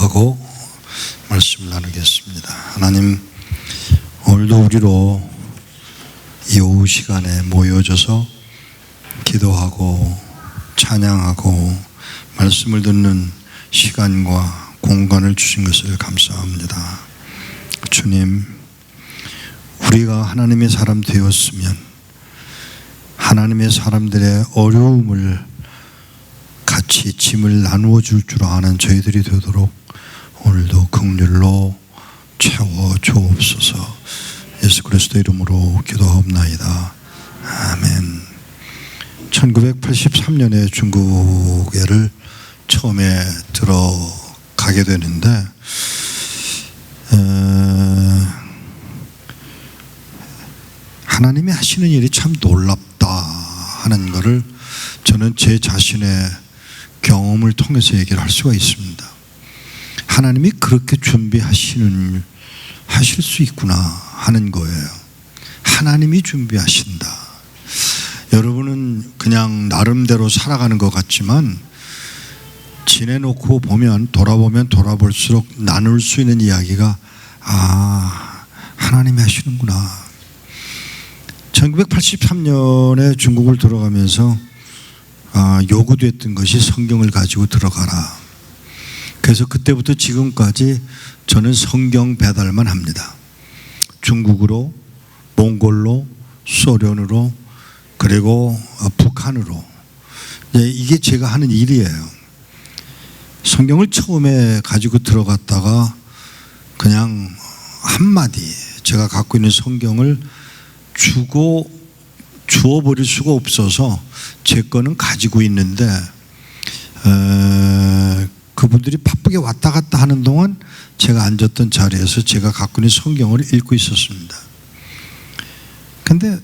기도하고 말씀을 나누겠습니다. 하나님, 오늘도 우리로 이 오후 시간에 모여져서 기도하고 찬양하고 말씀을 듣는 시간과 공간을 주신 것을 감사합니다. 주님, 우리가 하나님의 사람 되었으면 하나님의 사람들의 어려움을 같이 짐을 나누어 줄 아는 저희들이 되도록 오늘도 긍휼로 채워 주옵소서. 예수 그리스도 이름으로 기도하옵나이다. 아멘. 1983년에 중국에를 처음에 들어가게 되는데 하나님이 하시는 일이 참 놀랍다 하는 것을 저는 제 자신의 경험을 통해서 얘기를 할 수가 있습니다. 하나님이 그렇게 하실 수 있구나 하는 거예요. 하나님이 준비하신다. 여러분은 그냥 나름대로 살아가는 것 같지만 지내놓고 보면 돌아볼수록 나눌 수 있는 이야기가 하나님이 하시는구나. 1983년에 중국을 들어가면서 요구됐던 것이 성경을 가지고 들어가라. 그래서 그때부터 지금까지 저는 성경 배달만 합니다. 중국으로, 몽골로, 소련으로, 그리고 북한으로. 이게 제가 하는 일이에요. 성경을 처음에 가지고 들어갔다가 그냥 한마디 제가 갖고 있는 성경을 주워버릴 수가 없어서 제 거는 가지고 있는데 그분들이 바쁘게 왔다 갔다 하는 동안 제가 앉았던 자리에서 제가 갖고 있는 성경을 읽고 있었습니다. 근데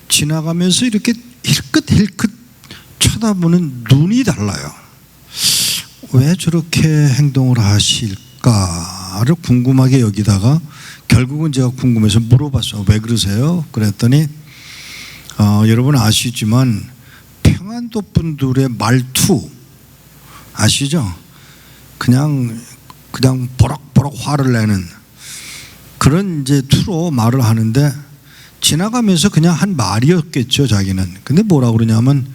지나가면서 이렇게 힐끗힐끗 쳐다보는 눈이 달라요. 왜 저렇게 행동을 하실까를 궁금하게 여기다가 결국은 제가 궁금해서 물어봤어요. 왜 그러세요? 그랬더니 여러분 아시지만 평안도 분들의 말투 아시죠? 그냥 버럭버럭 화를 내는 그런 이제 투로 말을 하는데 지나가면서 그냥 한 말이었겠죠, 자기는. 근데 뭐라 그러냐면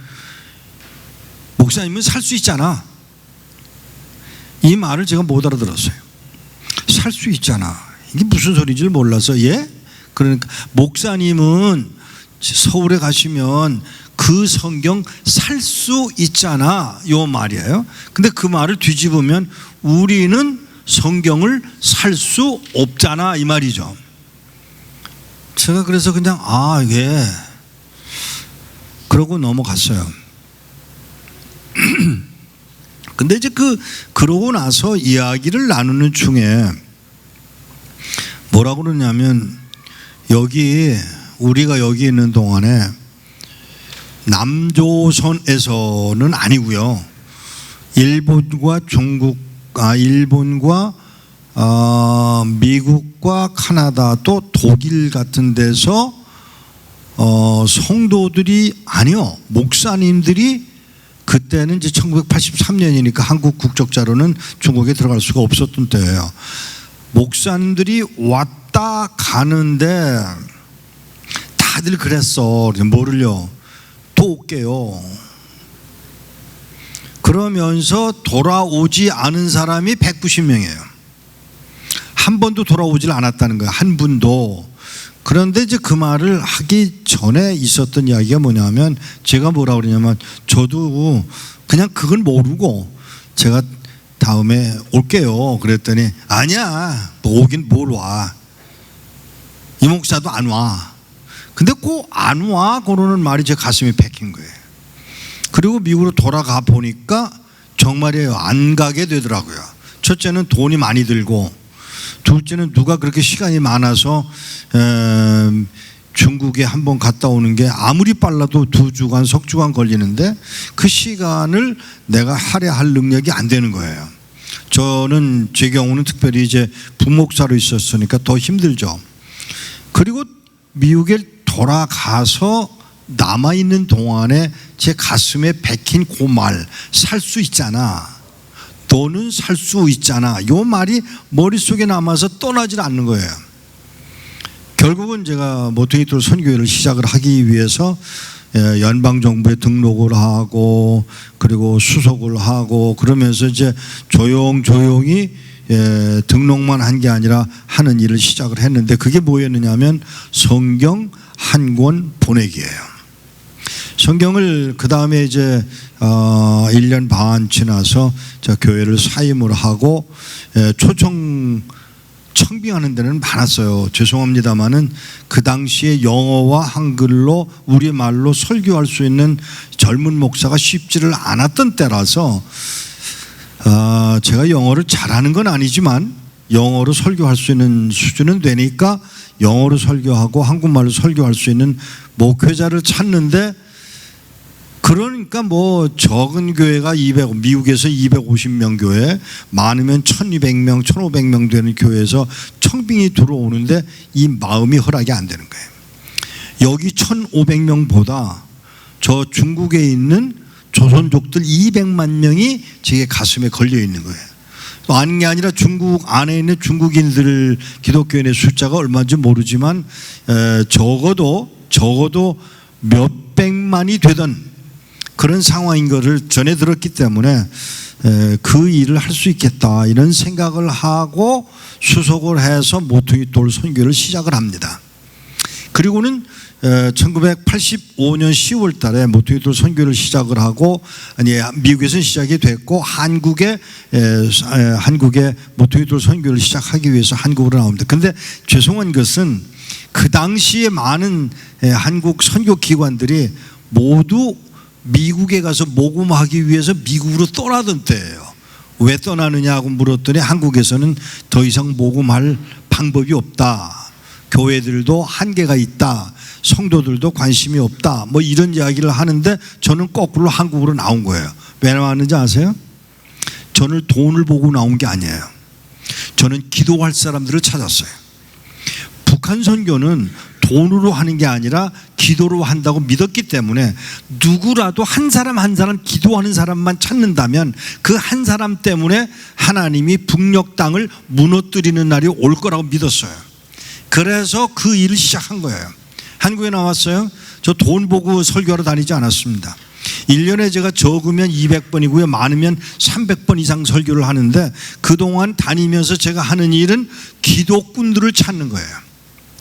목사님은 살 수 있잖아. 이 말을 제가 못 알아들었어요. 살 수 있잖아. 이게 무슨 소리인지 몰라서 그러니까 목사님은 서울에 가시면 그 성경 살 수 있잖아 요 말이에요. 근데 그 말을 뒤집으면 우리는 성경을 살 수 없잖아 이 말이죠. 제가 그래서 그냥 그러고 넘어갔어요. 근데 이제 그러고 나서 이야기를 나누는 중에 뭐라고 그러냐면 우리가 여기 있는 동안에 남조선에서는 아니고요. 일본과 미국과 카나다 또 독일 같은 데서 성도들이 목사님들이 그때는 이제 1983년이니까 한국 국적자로는 중국에 들어갈 수가 없었던 때예요. 목사님들이 왔다 가는데 다들 그랬어. 뭐를요? 또 올게요. 그러면서 돌아오지 않은 사람이 190명이에요. 한 번도 돌아오질 않았다는 거예요. 한 분도. 그런데 이제 그 말을 하기 전에 있었던 이야기가 뭐냐면 제가 뭐라 그러냐면 저도 그냥 그걸 모르고 제가 다음에 올게요. 그랬더니 아니야. 오긴 뭘 와. 이 목사도 안 와. 근데 꼭 안 와. 그러는 말이 제 가슴이 박힌 거예요. 그리고 미국으로 돌아가 보니까 정말이에요. 안 가게 되더라고요. 첫째는 돈이 많이 들고 둘째는 누가 그렇게 시간이 많아서 중국에 한번 갔다 오는 게 아무리 빨라도 2주간 석주간 걸리는데 그 시간을 내가 할애할 능력이 안 되는 거예요. 저는 제 경우는 특별히 이제 부목사로 있었으니까 더 힘들죠. 그리고 미국에 돌아가서 남아있는 동안에 제 가슴에 박힌 그 말, 살 수 있잖아. 너는 살 수 있잖아. 요 말이 머릿속에 남아서 떠나질 않는 거예요. 결국은 제가 모퉁이돌 선교회를 시작을 하기 위해서 연방정부에 등록을 하고 그리고 수속을 하고 그러면서 이제 조용히 등록만 한 게 아니라 하는 일을 시작을 했는데, 그게 뭐였느냐면 성경 한 권 보내기예요. 성경을 그 다음에 이제 1년 반 지나서 제가 교회를 사임을 하고 초청 청빙하는 데는 많았어요. 죄송합니다만은 그 당시에 영어와 한글로 우리말로 설교할 수 있는 젊은 목사가 쉽지를 않았던 때라서 제가 영어를 잘하는 건 아니지만 영어로 설교할 수 있는 수준은 되니까 영어로 설교하고 한국말로 설교할 수 있는 목회자를 찾는데, 그러니까 뭐 적은 교회가 미국에서 250명 교회, 많으면 1200명 1500명 되는 교회에서 청빙이 들어오는데 이 마음이 허락이 안 되는 거예요. 여기 1500명보다 저 중국에 있는 조선족들 200만 명이 제 가슴에 걸려 있는 거예요. 아닌 게 아니라 중국 안에 있는 중국인들 기독교인의 숫자가 얼마인지 모르지만 적어도 몇백만이 되던 그런 상황인 것을 전해 들었기 때문에 그 일을 할 수 있겠다 이런 생각을 하고 수속을 해서 모퉁이돌 선교를 시작을 합니다. 그리고는 1985년 10월 달에 모퉁이돌 선교를 시작을 하고, 미국에서는 시작이 됐고 한국에 모퉁이돌 선교를 시작하기 위해서 한국으로 나옵니다. 그런데 죄송한 것은 그 당시에 많은 한국 선교 기관들이 모두 미국에 가서 모금하기 위해서 미국으로 떠나던 때예요. 왜 떠나느냐고 물었더니 한국에서는 더 이상 모금할 방법이 없다, 교회들도 한계가 있다, 성도들도 관심이 없다, 뭐 이런 이야기를 하는데 저는 거꾸로 한국으로 나온 거예요. 왜 나왔는지 아세요? 저는 돈을 보고 나온 게 아니에요. 저는 기도할 사람들을 찾았어요. 북한 선교는 돈으로 하는 게 아니라 기도로 한다고 믿었기 때문에 누구라도 한 사람 한 사람 기도하는 사람만 찾는다면 그 한 사람 때문에 하나님이 북녘 땅을 무너뜨리는 날이 올 거라고 믿었어요. 그래서 그 일을 시작한 거예요. 한국에 나왔어요. 저 돈 보고 설교하러 다니지 않았습니다. 1년에 제가 적으면 200번이고요 많으면 300번 이상 설교를 하는데, 그동안 다니면서 제가 하는 일은 기도꾼들을 찾는 거예요.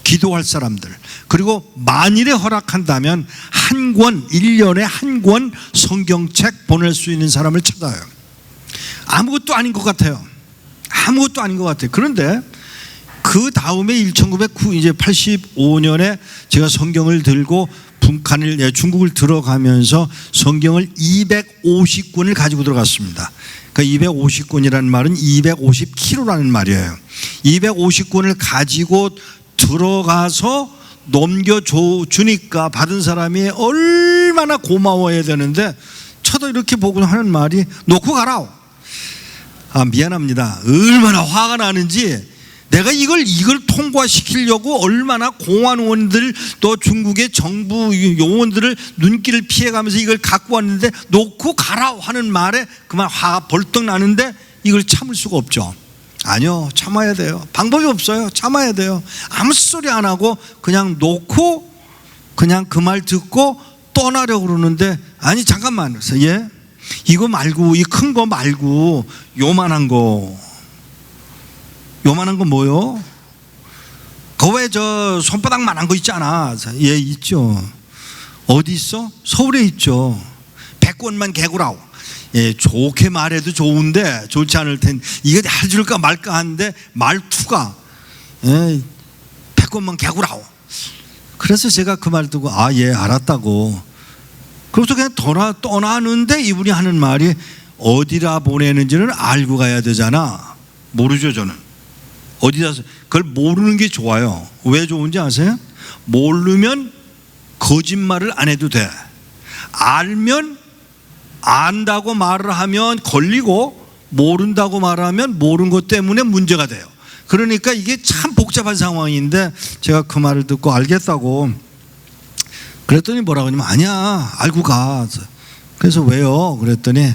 기도할 사람들. 그리고 만일에 허락한다면 1년에 한 권 성경책 보낼 수 있는 사람을 찾아요. 아무것도 아닌 것 같아요. 아무것도 아닌 것 같아요. 그런데 그 다음에 1985년에 제가 성경을 들고 중국을 들어가면서 성경을 250권을 가지고 들어갔습니다. 그러니까 250권이라는 말은 250kg라는 말이에요. 250권을 가지고 들어가서 넘겨주니까 받은 사람이 얼마나 고마워해야 되는데, 저도 이렇게 보고 하는 말이 놓고 가라. 미안합니다. 얼마나 화가 나는지, 내가 이걸 통과시키려고 얼마나 공안 의원들 또 중국의 정부 요원들을 눈길을 피해가면서 이걸 갖고 왔는데 놓고 가라 하는 말에 그만 화가 벌떡 나는데 이걸 참을 수가 없죠. 아니요, 참아야 돼요. 방법이 없어요. 참아야 돼요. 아무 소리 안 하고 그냥 놓고 그냥 그 말 듣고 떠나려고 그러는데, 아니 잠깐만, 그래서 이거 말고 이 큰 거 말고 요만한 거 뭐요? 그 왜 저 손바닥만한 거 있잖아. 있죠. 어디 있어? 서울에 있죠. 100권만 개구라고. 좋게 말해도 좋은데 좋지 않을 텐데 이거 해줄까 말까 하는데 말투가 100권만 개구라고. 그래서 제가 그 말 듣고 알았다고. 그래서 그냥 떠나는데 이분이 하는 말이 어디다 보내는지는 알고 가야 되잖아. 모르죠 저는. 어디다, 그걸 모르는 게 좋아요. 왜 좋은지 아세요? 모르면 거짓말을 안 해도 돼. 알면 안다고 말을 하면 걸리고, 모른다고 말하면 모르는 것 때문에 문제가 돼요. 그러니까 이게 참 복잡한 상황인데 제가 그 말을 듣고 알겠다고 그랬더니 뭐라고 하냐면 아니야 알고 가. 그래서 왜요? 그랬더니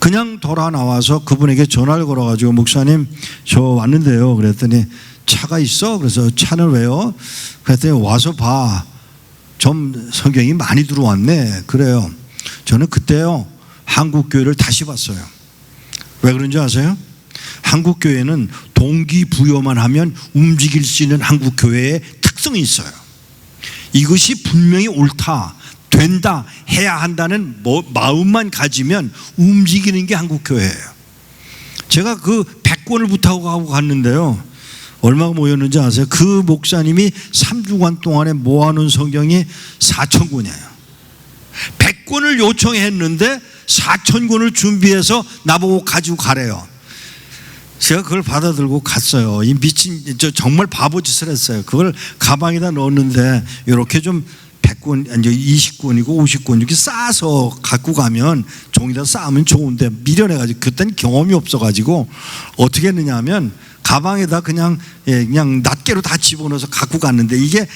그냥 돌아 나와서 그분에게 전화를 걸어가지고 목사님 저 왔는데요. 그랬더니 차가 있어? 그래서 차는 왜요? 그랬더니 와서 봐. 좀 성경이 많이 들어왔네. 그래요. 저는 그때요 한국교회를 다시 봤어요. 왜 그런지 아세요? 한국교회는 동기부여만 하면 움직일 수 있는 한국교회의 특성이 있어요. 이것이 분명히 옳다, 된다, 해야 한다는 마음만 가지면 움직이는 게 한국교회예요. 제가 그 100권을 부탁하고 갔는데요. 얼마가 모였는지 아세요? 그 목사님이 3주간 동안에 모아놓은 성경이 4,000권이에요. 100권을 요청했는데 4,000권을 준비해서 나보고 가지고 가래요. 제가 그걸 받아들고 갔어요. 이 미친, 저 정말 바보짓을 했어요. 그걸 가방에다 넣었는데 이렇게 좀 100권, 아니 20권이고 50권 이렇게 싸서 갖고 가면 종이다 싸면 좋은데 미련해가지고 그때는 경험이 없어가지고 어떻게 했느냐 하면 가방에다 그냥 낱개로 다 집어넣어서 갖고 갔는데 이게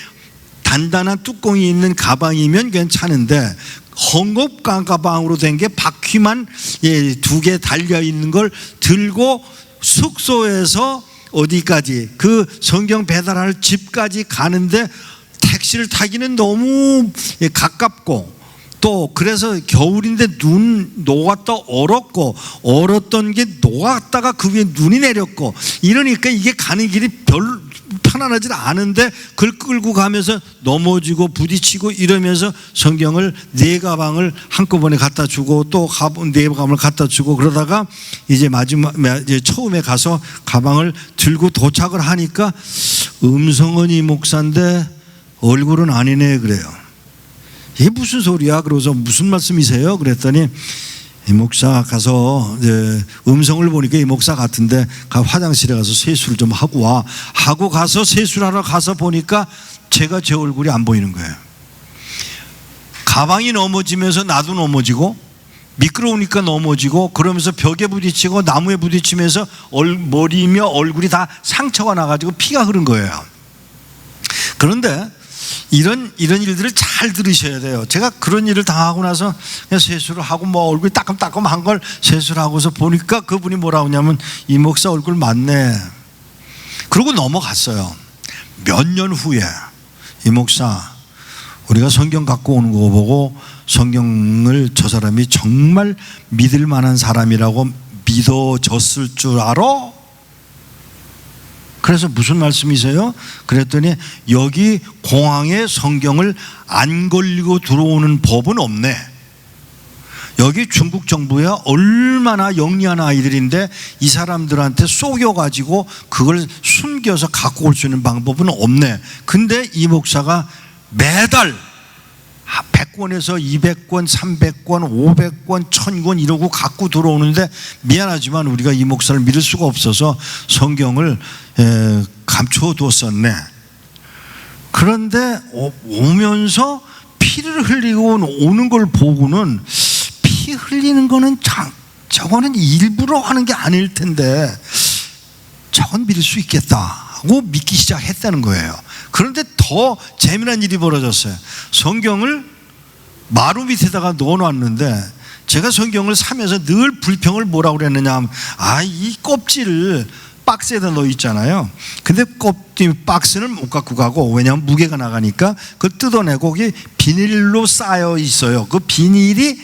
단단한 뚜껑이 있는 가방이면 괜찮은데 헝겊 가방으로 된 게 바퀴만 2개 달려 있는 걸 들고 숙소에서 어디까지 그 성경 배달할 집까지 가는데 택시를 타기는 너무 가깝고 또 그래서 겨울인데 눈 녹았다 얼었고 얼었던 게 녹았다가 그 위에 눈이 내렸고 이러니까 이게 가는 길이 별로 편안하지 않은데 그걸 끌고 가면서 넘어지고 부딪히고 이러면서 성경을 4가방을 한꺼번에 갖다 주고 또 4가방을 갖다 주고 그러다가 이제 이제 처음에 가서 가방을 들고 도착을 하니까 음성은 이 목사인데 얼굴은 아니네 그래요. 이게 무슨 소리야? 그러고서 무슨 말씀이세요? 그랬더니 이 목사 가서 음성을 보니까 이 목사 같은데 화장실에 가서 세수를 좀 하고 와 하고 가서 세수를 하러 가서 보니까 제가 제 얼굴이 안 보이는 거예요. 가방이 넘어지면서 나도 넘어지고 미끄러우니까 넘어지고 그러면서 벽에 부딪히고 나무에 부딪히면서 머리며 얼굴이 다 상처가 나가지고 피가 흐른 거예요. 그런데 이런 일들을 잘 들으셔야 돼요. 제가 그런 일을 당하고 나서 그냥 세수를 하고 뭐 얼굴이 따끔따끔한 걸 세수를 하고서 보니까 그분이 뭐라고 하냐면 이 목사 얼굴 맞네. 그러고 넘어갔어요. 몇 년 후에 이 목사 우리가 성경 갖고 오는 거 보고 성경을 저 사람이 정말 믿을 만한 사람이라고 믿어졌을 줄 알아? 그래서 무슨 말씀이세요? 그랬더니 여기 공항에 성경을 안 걸리고 들어오는 법은 없네. 여기 중국 정부야 얼마나 영리한 아이들인데 이 사람들한테 속여가지고 그걸 숨겨서 갖고 올 수 있는 방법은 없네. 근데 이 목사가 매달 100권에서 200권, 300권, 500권, 1000권 이러고 갖고 들어오는데 미안하지만 우리가 이 목사를 믿을 수가 없어서 성경을 감춰두었었네. 그런데 오면서 피를 흘리고 오는 걸 보고는 피 흘리는 거는 저거는 일부러 하는 게 아닐 텐데 저건 믿을 수 있겠다 하고 믿기 시작했다는 거예요. 그런데 더 재미난 일이 벌어졌어요. 성경을 마루 밑에다가 넣어놨는데 제가 성경을 사면서 늘 불평을 뭐라고 그랬느냐 하면 이 껍질을 박스에다 넣어 있잖아요. 근데 박스는 못 갖고 가고 왜냐하면 무게가 나가니까 그걸 뜯어내고 거기 비닐로 쌓여 있어요. 그 비닐이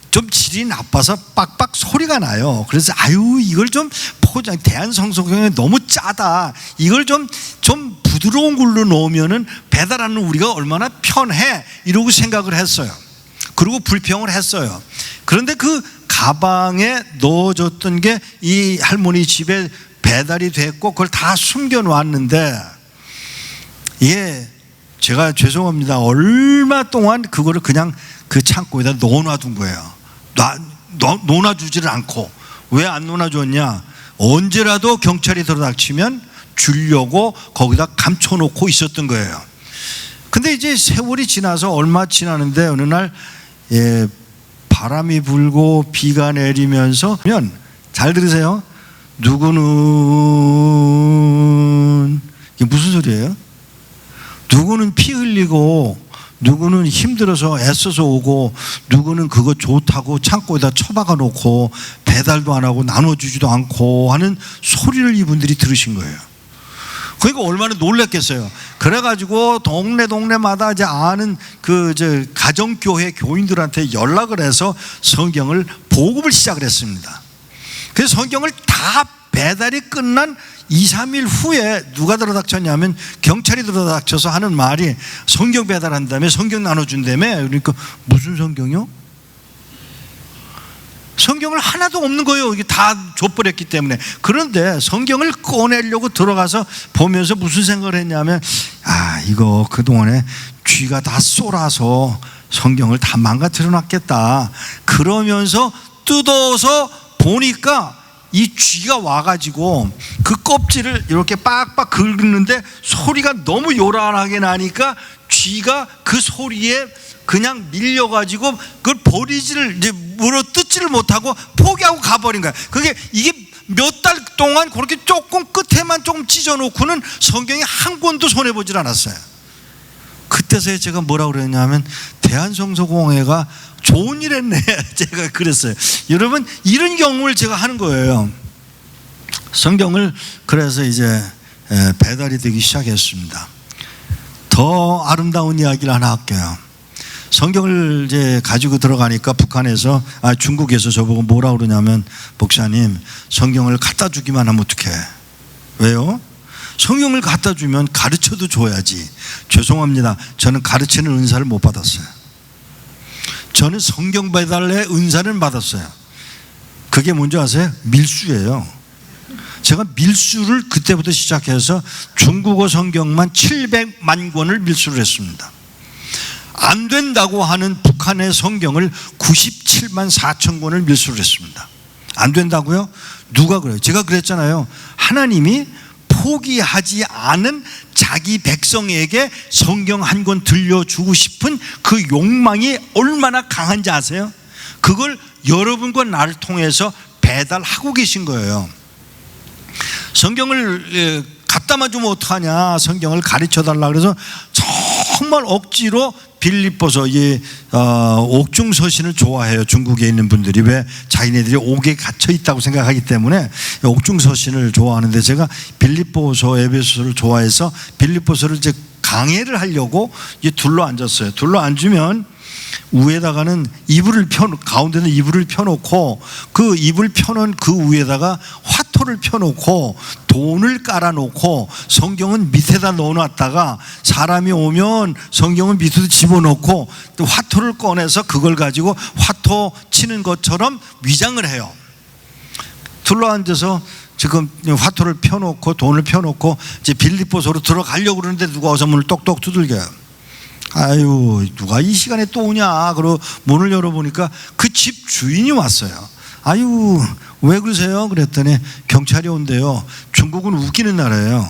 좀 질이 나빠서 빡빡 소리가 나요. 그래서 이걸 좀 포장 대한성서경에 너무 짜다. 이걸 좀 부드러운 걸로 넣으면은 배달하는 우리가 얼마나 편해 이러고 생각을 했어요. 그리고 불평을 했어요. 그런데 그 가방에 넣어줬던 게 이 할머니 집에 배달이 됐고 그걸 다 숨겨 놨는데 이게 제가 죄송합니다. 얼마 동안 그거를 그냥 그 창고에다 넣어놔둔 거예요. 놓아주지를 않고. 왜 안 놓아줬냐? 언제라도 경찰이 들어닥치면 주려고 거기다 감춰놓고 있었던 거예요. 근데 이제 세월이 지나서 얼마 지나는데 어느 날 바람이 불고 비가 내리면서 잘 들으세요. 누구는 이게 무슨 소리예요? 누구는 피 흘리고 누구는 힘들어서 애써서 오고, 누구는 그거 좋다고 창고에다 처박아 놓고 배달도 안 하고 나눠주지도 않고 하는 소리를 이분들이 들으신 거예요. 그러니까 얼마나 놀랐겠어요. 그래가지고 동네마다 이제 아는 가정교회 교인들한테 연락을 해서 성경을 보급을 시작을 했습니다. 그래서 성경을 다 배달이 끝난 2, 3일 후에 누가 들어닥쳤냐면 경찰이 들어닥쳐서 하는 말이, 성경 배달한 다음에 성경 나눠준다며. 그러니까 무슨 성경이요? 성경을 하나도 없는 거예요. 이게 다 줘버렸기 때문에. 그런데 성경을 꺼내려고 들어가서 보면서 무슨 생각을 했냐면, 이거 그동안에 쥐가 다 쏠아서 성경을 다 망가뜨려 놨겠다. 그러면서 뜯어서 보니까 이 쥐가 와가지고 그 껍질을 이렇게 빡빡 긁는데 소리가 너무 요란하게 나니까 쥐가 그 소리에 그냥 밀려가지고 그걸 버리지를, 이제 물어 뜯지를 못하고 포기하고 가버린 거야. 이게 몇 달 동안 그렇게 조금 끝에만 조금 찢어놓고는 성경이 한 권도 손해보질 않았어요. 그때서야 제가 뭐라고 그랬냐면, 대한성서공회가 좋은 일 했네. 제가 그랬어요. 여러분, 이런 경험을 제가 하는 거예요. 성경을 그래서 이제 배달이 되기 시작했습니다. 더 아름다운 이야기를 하나 할게요. 성경을 이제 가지고 들어가니까 중국에서 저보고 뭐라 그러냐면, 목사님, 성경을 갖다 주기만 하면 어떡해? 왜요? 성경을 갖다 주면 가르쳐도 줘야지. 죄송합니다. 저는 가르치는 은사를 못 받았어요. 저는 성경 배달의 은사를 받았어요. 그게 뭔지 아세요? 밀수예요. 제가 밀수를 그때부터 시작해서 중국어 성경만 700만 권을 밀수를 했습니다. 안 된다고 하는 북한의 성경을 97만 4천 권을 밀수를 했습니다. 안 된다고요? 누가 그래요? 제가 그랬잖아요. 하나님이 포기하지 않은 자기 백성에게 성경 한 권 들려주고 싶은 그 욕망이 얼마나 강한지 아세요? 그걸 여러분과 나를 통해서 배달하고 계신 거예요. 성경을 갖다만 주면 어떡하냐, 성경을 가르쳐달라 그래서 정말 억지로 빌립보서, 옥중서신을 좋아해요. 중국에 있는 분들이. 왜? 자기네들이 옥에 갇혀 있다고 생각하기 때문에 옥중서신을 좋아하는데, 제가 빌립보서, 에베소서를 좋아해서 빌립보서를 이제 강해를 하려고 둘러앉았어요. 둘러앉으면 위에다가는 가운데는 이불을 펴놓고, 그 이불 펴놓은 그 위에다가 화토를 펴놓고 돈을 깔아놓고 성경은 밑에다 넣어놨다가 사람이 오면 성경은 밑에도 집어넣고 또 화토를 꺼내서 그걸 가지고 화토 치는 것처럼 위장을 해요. 둘러앉아서 지금 화토를 펴놓고 돈을 펴놓고 이제 빌립보서로 들어가려고 그러는데 누가 와서 문을 똑똑 두들겨요. 아유, 누가 이 시간에 또 오냐? 그러고 문을 열어보니까 그 집 주인이 왔어요. 아유, 왜 그러세요? 그랬더니 경찰이 온대요. 중국은 웃기는 나라예요.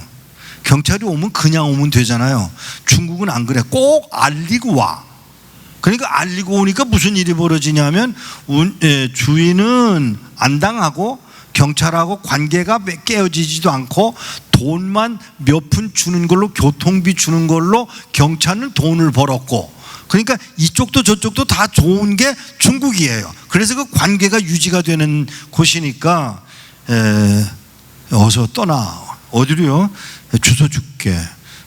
경찰이 오면 그냥 오면 되잖아요. 중국은 안 그래. 꼭 알리고 와. 그러니까 알리고 오니까 무슨 일이 벌어지냐면, 주인은 안 당하고 경찰하고 관계가 깨어지지도 않고 돈만 몇 푼 주는 걸로, 교통비 주는 걸로 경찰은 돈을 벌었고, 그러니까 이쪽도 저쪽도 다 좋은 게 중국이에요. 그래서 그 관계가 유지가 되는 곳이니까 어서 떠나. 어디로요? 주소 줄게.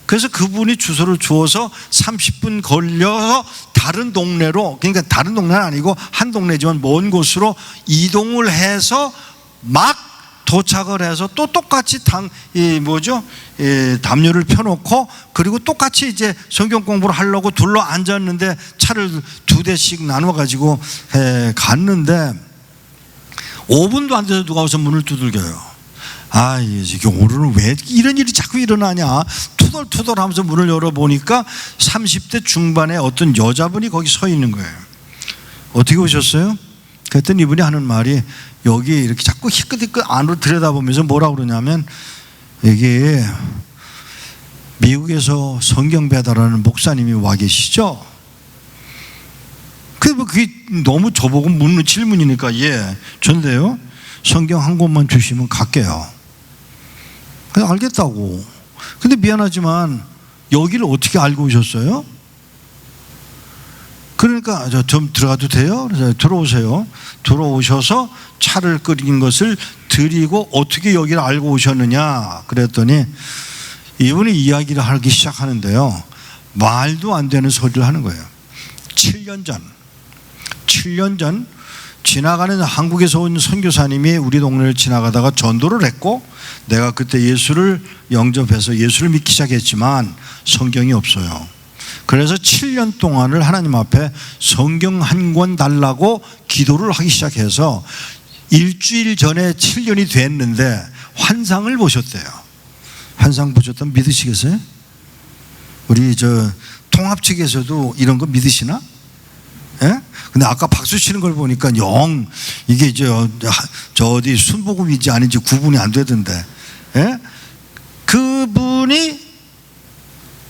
그래서 그분이 주소를 주어서 30분 걸려서 다른 동네로, 그러니까 다른 동네는 아니고 한 동네지만 먼 곳으로 이동을 해서 막 도착을 해서 또 똑같이 담요를 펴놓고, 그리고 똑같이 이제 성경 공부를 하려고 둘러 앉았는데 차를 2대씩 나눠가지고 갔는데 5분도 안 돼서 누가 와서 문을 두들겨요. 이게 오늘은 왜 이런 일이 자꾸 일어나냐. 투덜투덜 하면서 문을 열어보니까 30대 중반의 어떤 여자분이 거기 서 있는 거예요. 어떻게 오셨어요? 그랬더니 이분이 하는 말이, 여기 이렇게 자꾸 희끗희끗 안으로 들여다보면서 뭐라고 그러냐면, 여기 미국에서 성경 배달하는 목사님이 와 계시죠? 그게 너무 저보고 묻는 질문이니까, 전데요. 성경 한 권만 주시면 갈게요. 그래서 알겠다고. 근데 미안하지만 여기를 어떻게 알고 오셨어요? 그러니까 좀 들어가도 돼요? 그래서 들어오세요. 들어오셔서 차를 끓인 것을 드리고 어떻게 여기를 알고 오셨느냐 그랬더니 이분이 이야기를 하기 시작하는데요. 말도 안 되는 소리를 하는 거예요. 7년 전 지나가는 한국에서 온 선교사님이 우리 동네를 지나가다가 전도를 했고 내가 그때 예수를 영접해서 예수를 믿기 시작했지만 성경이 없어요. 그래서 7년 동안을 하나님 앞에 성경 한 권 달라고 기도를 하기 시작해서 일주일 전에 7년이 됐는데 환상을 보셨대요. 환상 보셨다면 믿으시겠어요? 우리 통합 측에서도 이런 거 믿으시나? 예? 근데 아까 박수 치는 걸 보니까 영 이게 저 어디 순복음인지 아닌지 구분이 안 되던데. 예? 그분이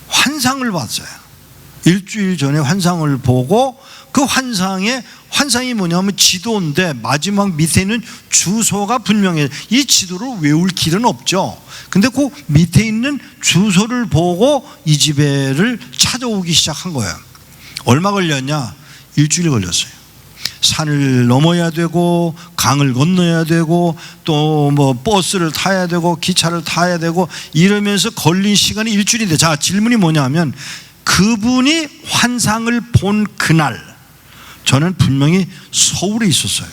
환상을 봤어요. 일주일 전에 환상을 보고 그 환상이 뭐냐면 지도인데 마지막 밑에는 주소가 분명해요. 이 지도를 외울 길은 없죠. 근데 그 밑에 있는 주소를 보고 이 집에를 찾아오기 시작한 거예요. 얼마 걸렸냐? 일주일 걸렸어요. 산을 넘어야 되고 강을 건너야 되고 또 뭐 버스를 타야 되고 기차를 타야 되고 이러면서 걸린 시간이 일주일인데, 자, 질문이 뭐냐면 그분이 환상을 본 그날 저는 분명히 서울에 있었어요.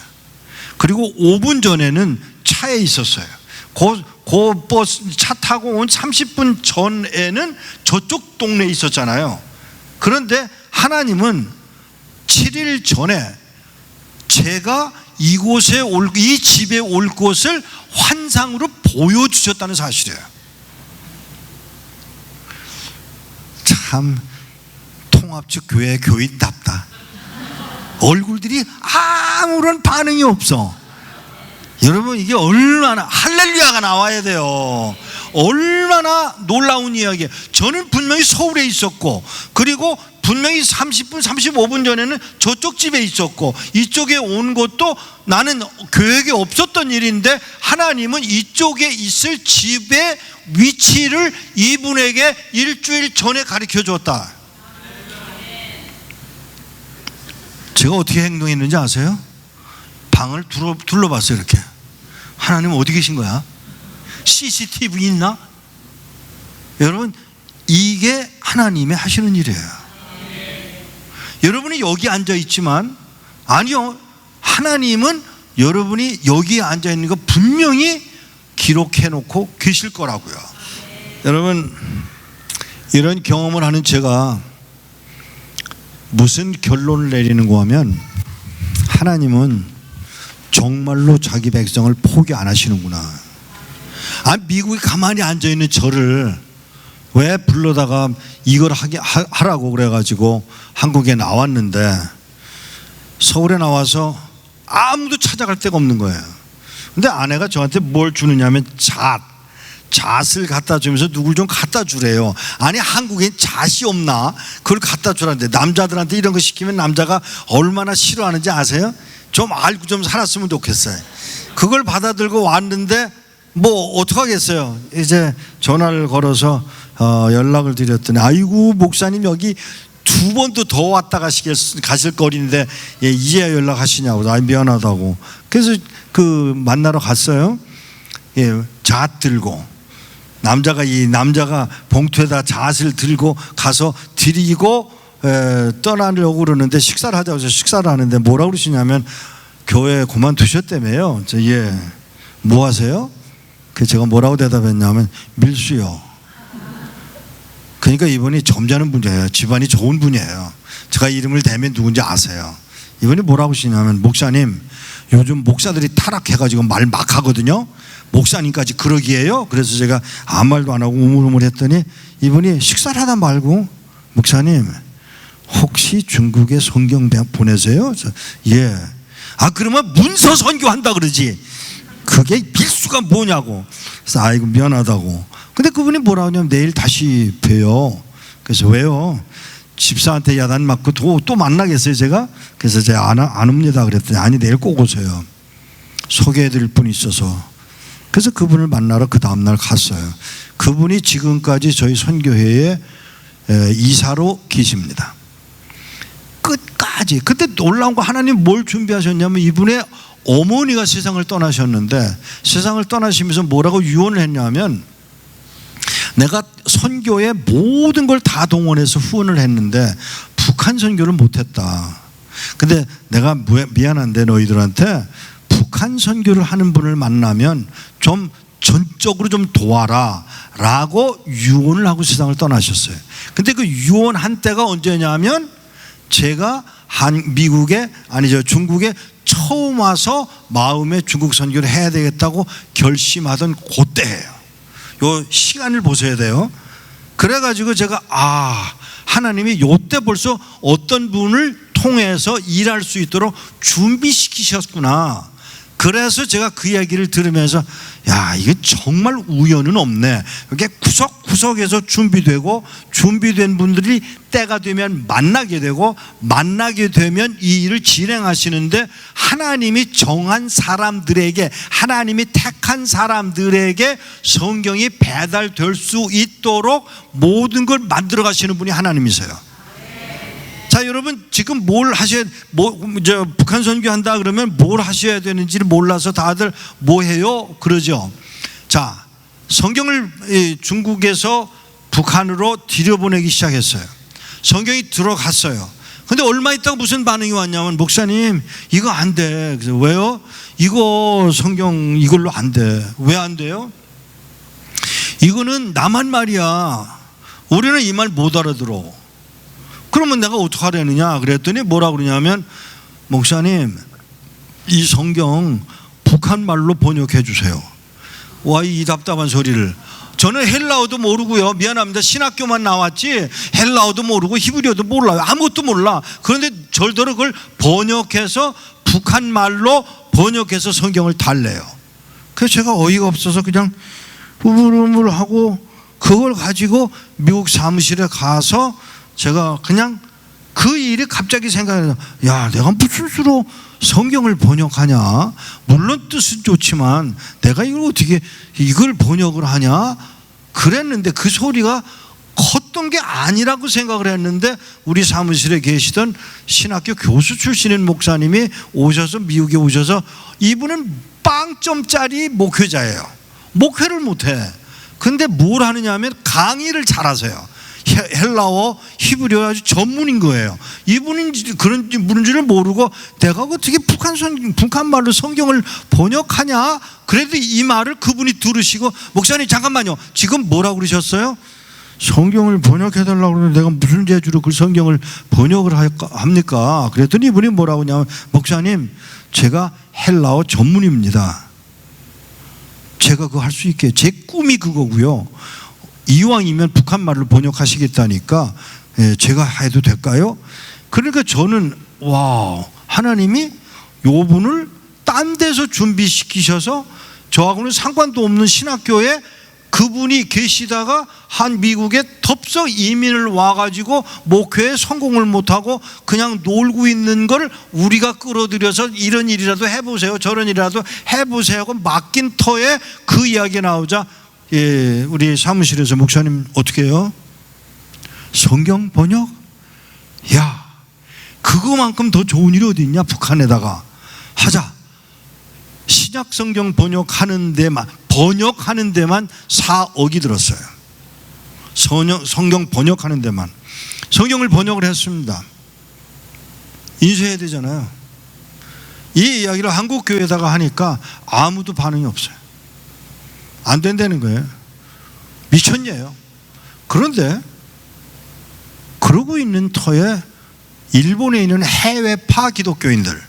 그리고 5분 전에는 차에 있었어요. 그 버스 차 타고 온 30분 전에는 저쪽 동네에 있었잖아요. 그런데 하나님은 7일 전에 제가 이곳에 이 집에 올 것을 환상으로 보여주셨다는 사실이에요. 참 통합측 교회 교인답다. 얼굴들이 아무런 반응이 없어. 여러분, 이게 얼마나 할렐루야가 나와야 돼요. 얼마나 놀라운 이야기예요. 저는 분명히 서울에 있었고, 그리고 분명히 30분 35분 전에는 저쪽 집에 있었고, 이쪽에 온 것도 나는 계획에 없었던 일인데 하나님은 이쪽에 있을 집의 위치를 이분에게 일주일 전에 가르쳐 줬다. 제가 어떻게 행동했는지 아세요? 방을 둘러봤어요. 이렇게. 하나님 어디 계신 거야? CCTV 있나? 여러분, 이게 하나님이 하시는 일이에요. 여러분이 여기 앉아 있지만, 아니요, 하나님은 여러분이 여기에 앉아 있는 거 분명히 기록해 놓고 계실 거라고요. 여러분, 이런 경험을 하는 제가 무슨 결론을 내리는가 하면, 하나님은 정말로 자기 백성을 포기 안 하시는구나. 미국에 가만히 앉아 있는 저를 왜 불러다가 이걸 하라고 그래가지고 한국에 나왔는데, 서울에 나와서 아무도 찾아갈 데가 없는 거예요. 근데 아내가 저한테 뭘 주느냐면 잣을 갖다 주면서 누굴 좀 갖다 주래요. 아니, 한국엔 잣이 없나? 그걸 갖다 주라는데, 남자들한테 이런 거 시키면 남자가 얼마나 싫어하는지 아세요? 좀 알고 좀 살았으면 좋겠어요. 그걸 받아들고 왔는데 뭐 어떡하겠어요. 이제 전화를 걸어서 연락을 드렸더니, 아이고 목사님 여기 2번도 더 왔다 가실 거리인데 이제야 연락하시냐고. 미안하다고. 그래서 그 만나러 갔어요. 잣 들고, 남자가 봉투에다 잣을 들고 가서 드리고 떠나려고 그러는데, 식사를 하자고 해서 식사를 하는데 뭐라고 그러시냐면, 교회 그만두셨다며요. 뭐 하세요? 그래서 제가 뭐라고 대답했냐면, 밀수요. 그러니까 이분이 점잖은 분이에요. 집안이 좋은 분이에요. 제가 이름을 대면 누군지 아세요. 이분이 뭐라고 하시냐면, 목사님 요즘 목사들이 타락해가지고 말 막 하거든요. 목사님까지 그러기에요. 그래서 제가 아무 말도 안 하고 우물우물했더니 이분이 식사를 하다 말고, 목사님 혹시 중국에 성경 보내세요? 예. 그러면 문서 선교한다 그러지. 그게 필수가 뭐냐고. 그래서 아이고 미안하다고. 근데 그분이 뭐라고 하냐면, 내일 다시 봬요. 그래서 왜요? 집사한테 야단 맞고 또 만나겠어요 제가? 그래서 제가 안 옵니다 그랬더니, 아니 내일 꼭 오세요. 소개해드릴 분이 있어서. 그래서 그분을 만나러 그 다음날 갔어요. 그분이 지금까지 저희 선교회에 이사로 계십니다. 끝까지 끝까지. 그때 놀라운 거 하나님 뭘 준비하셨냐면 이분의 어머니가 세상을 떠나셨는데 세상을 떠나시면서 뭐라고 유언을 했냐면 내가 선교에 모든 걸 다 동원해서 후원을 했는데 북한 선교를 못했다. 근데 내가 미안한데 너희들한테 북한 선교를 하는 분을 만나면 좀 전적으로 좀 도와라 라고 유언을 하고 세상을 떠나셨어요. 근데 그 유언한 때가 언제냐면 제가 중국에 처음 와서 마음에 중국 선교를 해야 되겠다고 결심하던 그때예요. 요 시간을 보셔야 돼요. 그래가지고 제가 하나님이 요때 벌써 어떤 분을 통해서 일할 수 있도록 준비시키셨구나. 그래서 제가 그 이야기를 들으면서 이게 정말 우연은 없네. 이게 구석구석에서 준비된 분들이 때가 되면 만나게 되고 만나게 되면 이 일을 진행하시는데 하나님이 정한 사람들에게 하나님이 택한 사람들에게 성경이 배달될 수 있도록 모든 걸 만들어 가시는 분이 하나님이세요. 자, 여러분 지금 뭘 하셔야 북한 선교한다 그러면 뭘 하셔야 되는지를 몰라서 다들 뭐 해요? 그러죠. 자, 성경을 중국에서 북한으로 들여보내기 시작했어요. 성경이 들어갔어요. 근데 얼마 있다가 무슨 반응이 왔냐면 목사님 이거 안 돼. 그래서 왜요? 이거 성경 이걸로 안 돼. 왜 안 돼요? 이거는 나만 말이야. 우리는 이 말 못 알아들어. 그러면 내가 어떡하려느냐 그랬더니 뭐라 그러냐면 목사님 이 성경 북한 말로 번역해 주세요. 와, 이 답답한 소리를. 저는 헬라어도 모르고요. 미안합니다. 신학교만 나왔지 헬라어도 모르고 히브리어도 몰라요. 아무것도 몰라. 그런데 절대로 그걸 번역해서 북한 말로 번역해서 성경을 달래요. 그래서 제가 어이가 없어서 그냥 우물우물하고 그걸 가지고 미국 사무실에 가서 제가 그냥 그 일이 갑자기 생각나서 내가 무슨 수로 성경을 번역하냐. 물론 뜻은 좋지만 내가 이걸 번역을 하냐 그랬는데 그 소리가 컸던 게 아니라고 생각을 했는데 우리 사무실에 계시던 신학교 교수 출신인 목사님이 오셔서 미국에 오셔서 이분은 빵점짜리 목회자예요. 목회를 못해. 근데 뭘 하느냐 하면 강의를 잘하세요. 헬라어, 히브리어 아주 전문인 거예요. 이분이 그런 분인지를 모르고 내가 어떻게 북한 말로 성경을 번역하냐? 그래도 이 말을 그분이 들으시고 목사님 잠깐만요. 지금 뭐라고 그러셨어요? 성경을 번역해달라고 그러는데 내가 무슨 재주로 그 성경을 번역을 합니까? 그랬더니 이분이 뭐라고 하냐면 목사님 제가 헬라어 전문입니다. 제가 그거 할 수 있게 제 꿈이 그거고요. 이왕이면 북한 말로 번역하시겠다니까 제가 해도 될까요? 그러니까 저는 하나님이 요 분을 딴 데서 준비시키셔서 저하고는 상관도 없는 신학교에 그분이 계시다가 한 미국에 덥석 이민을 와가지고 목회에 성공을 못하고 그냥 놀고 있는 걸 우리가 끌어들여서 이런 일이라도 해보세요 저런 일이라도 해보세요 하고 맡긴 터에 그 이야기 나오자 우리 사무실에서 목사님 어떻게 해요? 성경 번역? 그거만큼 더 좋은 일이 어디 있냐? 북한에다가 하자. 신약 성경 번역하는 데만 4억이 들었어요. 성경 번역하는 데만. 성경을 번역을 했습니다. 인쇄해야 되잖아요. 이 이야기를 한국 교회에다가 하니까 아무도 반응이 없어요. 안 된다는 거예요. 미쳤냐요. 그런데 그러고 있는 터에 일본에 있는 해외파 기독교인들,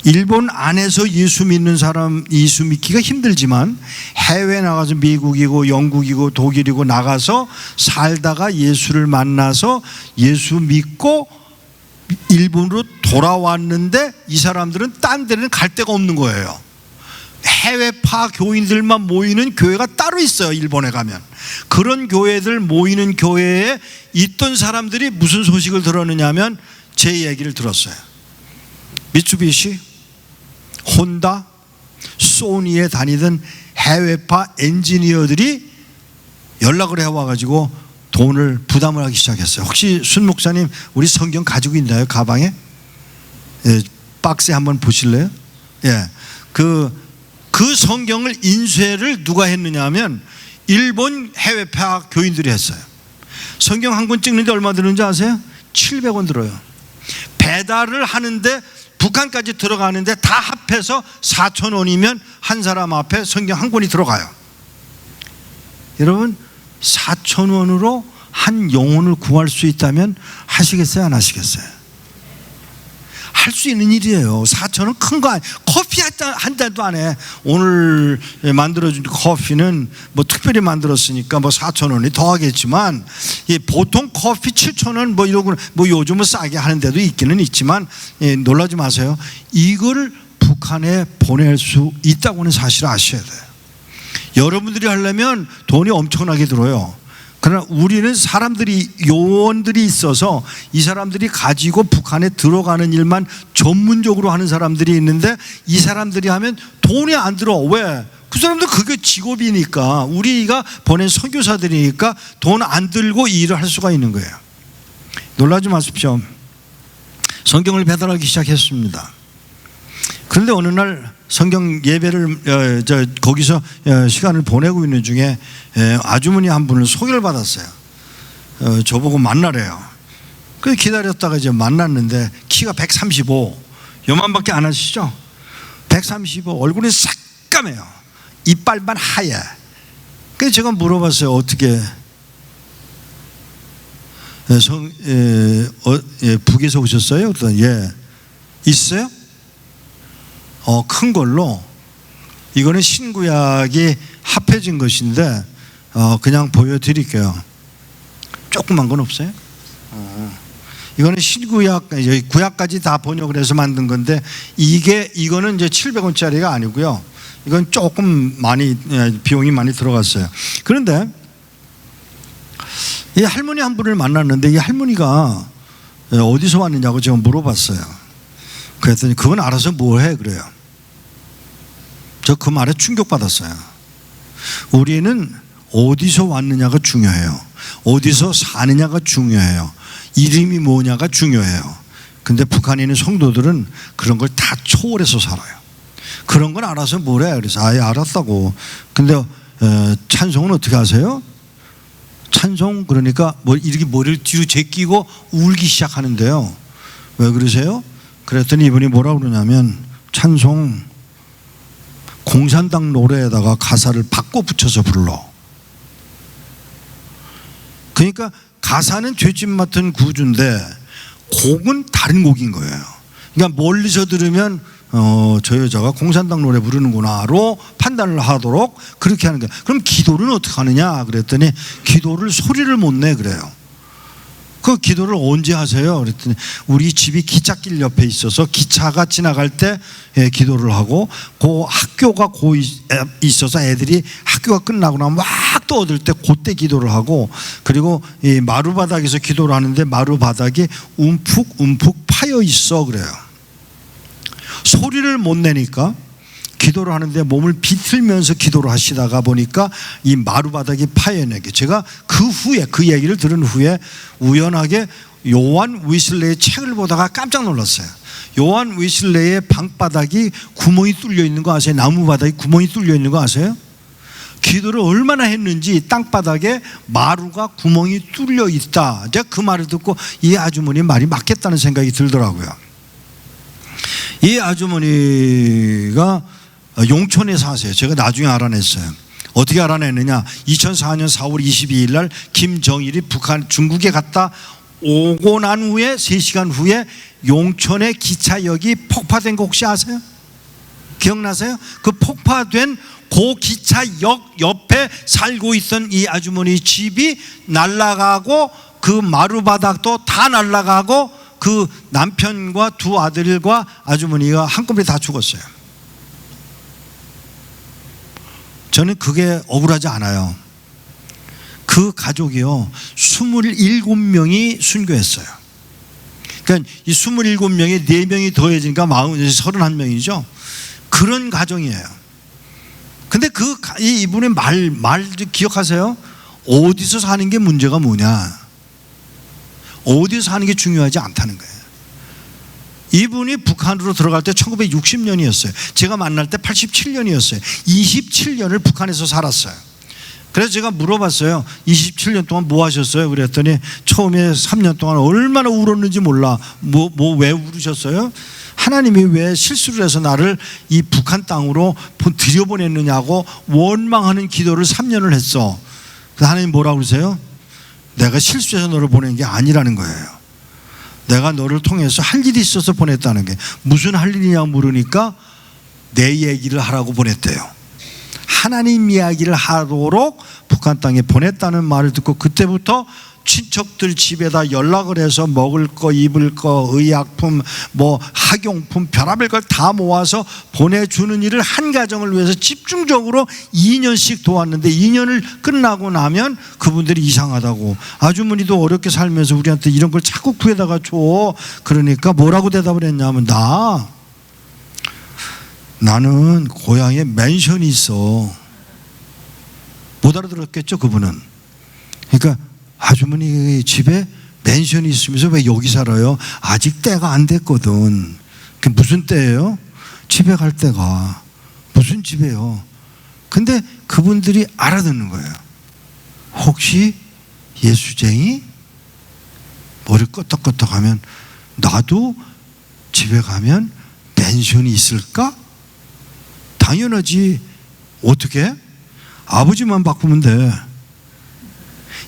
일본 안에서 예수 믿는 사람 예수 믿기가 힘들지만 해외 나가서 미국이고 영국이고 독일이고 나가서 살다가 예수를 만나서 예수 믿고 일본으로 돌아왔는데 이 사람들은 딴 데는 갈 데가 없는 거예요. 해외파 교인들만 모이는 교회가 따로 있어요. 일본에 가면 그런 교회들 모이는 교회에 있던 사람들이 무슨 소식을 들었느냐 하면 제 얘기를 들었어요. 미쓰비시, 혼다, 소니에 다니던 해외파 엔지니어들이 연락을 해와가지고 돈을 부담을 하기 시작했어요. 혹시 순 목사님 우리 성경 가지고 있나요? 가방에? 박스에 한번 보실래요? 예. 그 성경을 인쇄를 누가 했느냐 하면 일본 해외파 교인들이 했어요. 성경 한 권 찍는데 얼마 드는지 아세요? 700원 들어요. 배달을 하는데 북한까지 들어가는데 다 합해서 4,000원이면 한 사람 앞에 성경 한 권이 들어가요. 여러분 4,000원으로 한 영혼을 구할 수 있다면 하시겠어요? 안 하시겠어요? 할 수 있는 일이에요. 4,000원 큰 거 아니에요. 커피 한 잔도 안 해. 오늘 만들어준 커피는 뭐 특별히 만들었으니까 뭐 4,000원이 더 하겠지만 보통 커피 7,000원 뭐 이러고 뭐 요즘은 싸게 하는 데도 있기는 있지만 놀라지 마세요. 이걸 북한에 보낼 수 있다고는 사실을 아셔야 돼요. 여러분들이 하려면 돈이 엄청나게 들어요. 그러나 우리는 사람들이 요원들이 있어서 이 사람들이 가지고 북한에 들어가는 일만 전문적으로 하는 사람들이 있는데 이 사람들이 하면 돈이 안 들어. 왜? 그 사람들 그게 직업이니까 우리가 보낸 선교사들이니까 돈 안 들고 이 일을 할 수가 있는 거예요. 놀라지 마십시오. 성경을 배달하기 시작했습니다. 그런데 어느 날 성경 예배를 거기서 시간을 보내고 있는 중에 아주머니 한 분을 소개를 받았어요. 저보고 만나래요. 그래서 기다렸다가 이제 만났는데 키가 135 요만밖에 안 하시죠? 135 얼굴이 새까매요. 이빨만 하얘. 그래서 제가 물어봤어요. 어떻게 북에서 오셨어요? 예. 있어요? 큰 걸로 이거는 신구약이 합해진 것인데 그냥 보여드릴게요. 조그만 건 없어요? 이거는 신구약, 구약까지 다 번역을 해서 만든 건데 이거는 이제 700원짜리가 아니고요. 이건 조금 많이 비용이 많이 들어갔어요. 그런데 이 할머니 한 분을 만났는데 이 할머니가 어디서 왔느냐고 제가 물어봤어요. 그랬더니 그건 알아서 뭘 해 그래요. 저 그 말에 충격받았어요. 우리는 어디서 왔느냐가 중요해요. 어디서 사느냐가 중요해요. 이름이 뭐냐가 중요해요. 근데 북한에 있는 성도들은 그런 걸 다 초월해서 살아요. 그런 건 알아서 뭘 해. 그래서 아예 알았다고. 근데 찬송은 어떻게 하세요? 찬송 그러니까 뭐 이렇게 머리를 뒤로 제끼고 울기 시작하는데요. 왜 그러세요? 그랬더니 이분이 뭐라고 그러냐면 찬송 공산당 노래에다가 가사를 바꿔 붙여서 불러. 그러니까 가사는 죄짓 맡은 구주인데 곡은 다른 곡인 거예요. 그러니까 멀리서 들으면 저 여자가 공산당 노래 부르는구나로 판단을 하도록 그렇게 하는 거예요. 그럼 기도는 어떻게 하느냐 그랬더니 기도를 소리를 못 내 그래요. 그 기도를 언제 하세요? 그랬더니 우리 집이 기찻길 옆에 있어서 기차가 지나갈 때 기도를 하고 그 학교가 있어서 애들이 학교가 끝나고 나면 막 떠들 때 그때 기도를 하고 그리고 이 마루바닥에서 기도를 하는데 마루바닥이 움푹 파여 있어 그래요. 소리를 못 내니까 기도를 하는데 몸을 비틀면서 기도를 하시다가 보니까 이 마루바닥이 파여내게 제가 그 후에 그 얘기를 들은 후에 우연하게 요한 위슬레의 책을 보다가 깜짝 놀랐어요. 요한 위슬레의 방바닥이 구멍이 뚫려 있는 거 아세요? 나무 바닥에 구멍이 뚫려 있는 거 아세요? 기도를 얼마나 했는지 땅바닥에 마루가 구멍이 뚫려 있다. 제가 그 말을 듣고 이 아주머니 말이 맞겠다는 생각이 들더라고요. 이 아주머니가 용천에 사세요. 제가 나중에 알아냈어요. 어떻게 알아냈느냐? 2004년 4월 22일 날 김정일이 중국에 갔다 오고 난 후에 3시간 후에 용천의 기차역이 폭파된 거 혹시 아세요? 기억나세요? 그 폭파된 그 기차역 옆에 살고 있던 이 아주머니 집이 날아가고 그 마루바닥도 다 날아가고 그 남편과 두 아들과 아주머니가 한꺼번에 다 죽었어요. 저는 그게 억울하지 않아요. 그 가족이요 27명이 순교했어요. 그러니까 이 27명에 4명이 더해지니까 31명이죠. 그런 가정이에요. 근데 이분의 말 기억하세요? 어디서 사는 게 문제가 뭐냐? 어디서 사는 게 중요하지 않다는 거예요. 이분이 북한으로 들어갈 때 1960년이었어요. 제가 만날 때 87년이었어요. 27년을 북한에서 살았어요. 그래서 제가 물어봤어요. 27년 동안 뭐 하셨어요? 그랬더니 처음에 3년 동안 얼마나 울었는지 몰라. 왜 울으셨어요? 하나님이 왜 실수를 해서 나를 이 북한 땅으로 들여보냈느냐고 원망하는 기도를 3년을 했어. 그래서 하나님 뭐라고 그러세요? 내가 실수해서 너를 보낸 게 아니라는 거예요. 내가 너를 통해서 할 일이 있어서 보냈다는 게, 무슨 할 일이냐 물으니까 내 얘기를 하라고 보냈대요. 하나님 이야기를 하도록 북한 땅에 보냈다는 말을 듣고 그때부터 친척들 집에다 연락을 해서 먹을 거, 입을 거, 의약품, 뭐 학용품, 별의별 걸 다 모아서 보내주는 일을 한 가정을 위해서 집중적으로 2년씩 도왔는데, 2년을 끝나고 나면 그분들이 이상하다고, 아주머니도 어렵게 살면서 우리한테 이런 걸 자꾸 구해다가 줘. 그러니까 뭐라고 대답을 했냐면, 나는 고향에 맨션이 있어. 못 알아들었겠죠, 그분은. 그러니까 아주머니 집에 맨션이 있으면서 왜 여기 살아요? 아직 때가 안 됐거든. 그게 무슨 때예요? 집에 갈 때가. 무슨 집이에요? 근데 그분들이 알아듣는 거예요. 혹시 예수쟁이? 머리 끄덕끄덕하면 나도 집에 가면 맨션이 있을까? 당연하지. 어떻게? 아버지만 바꾸면 돼.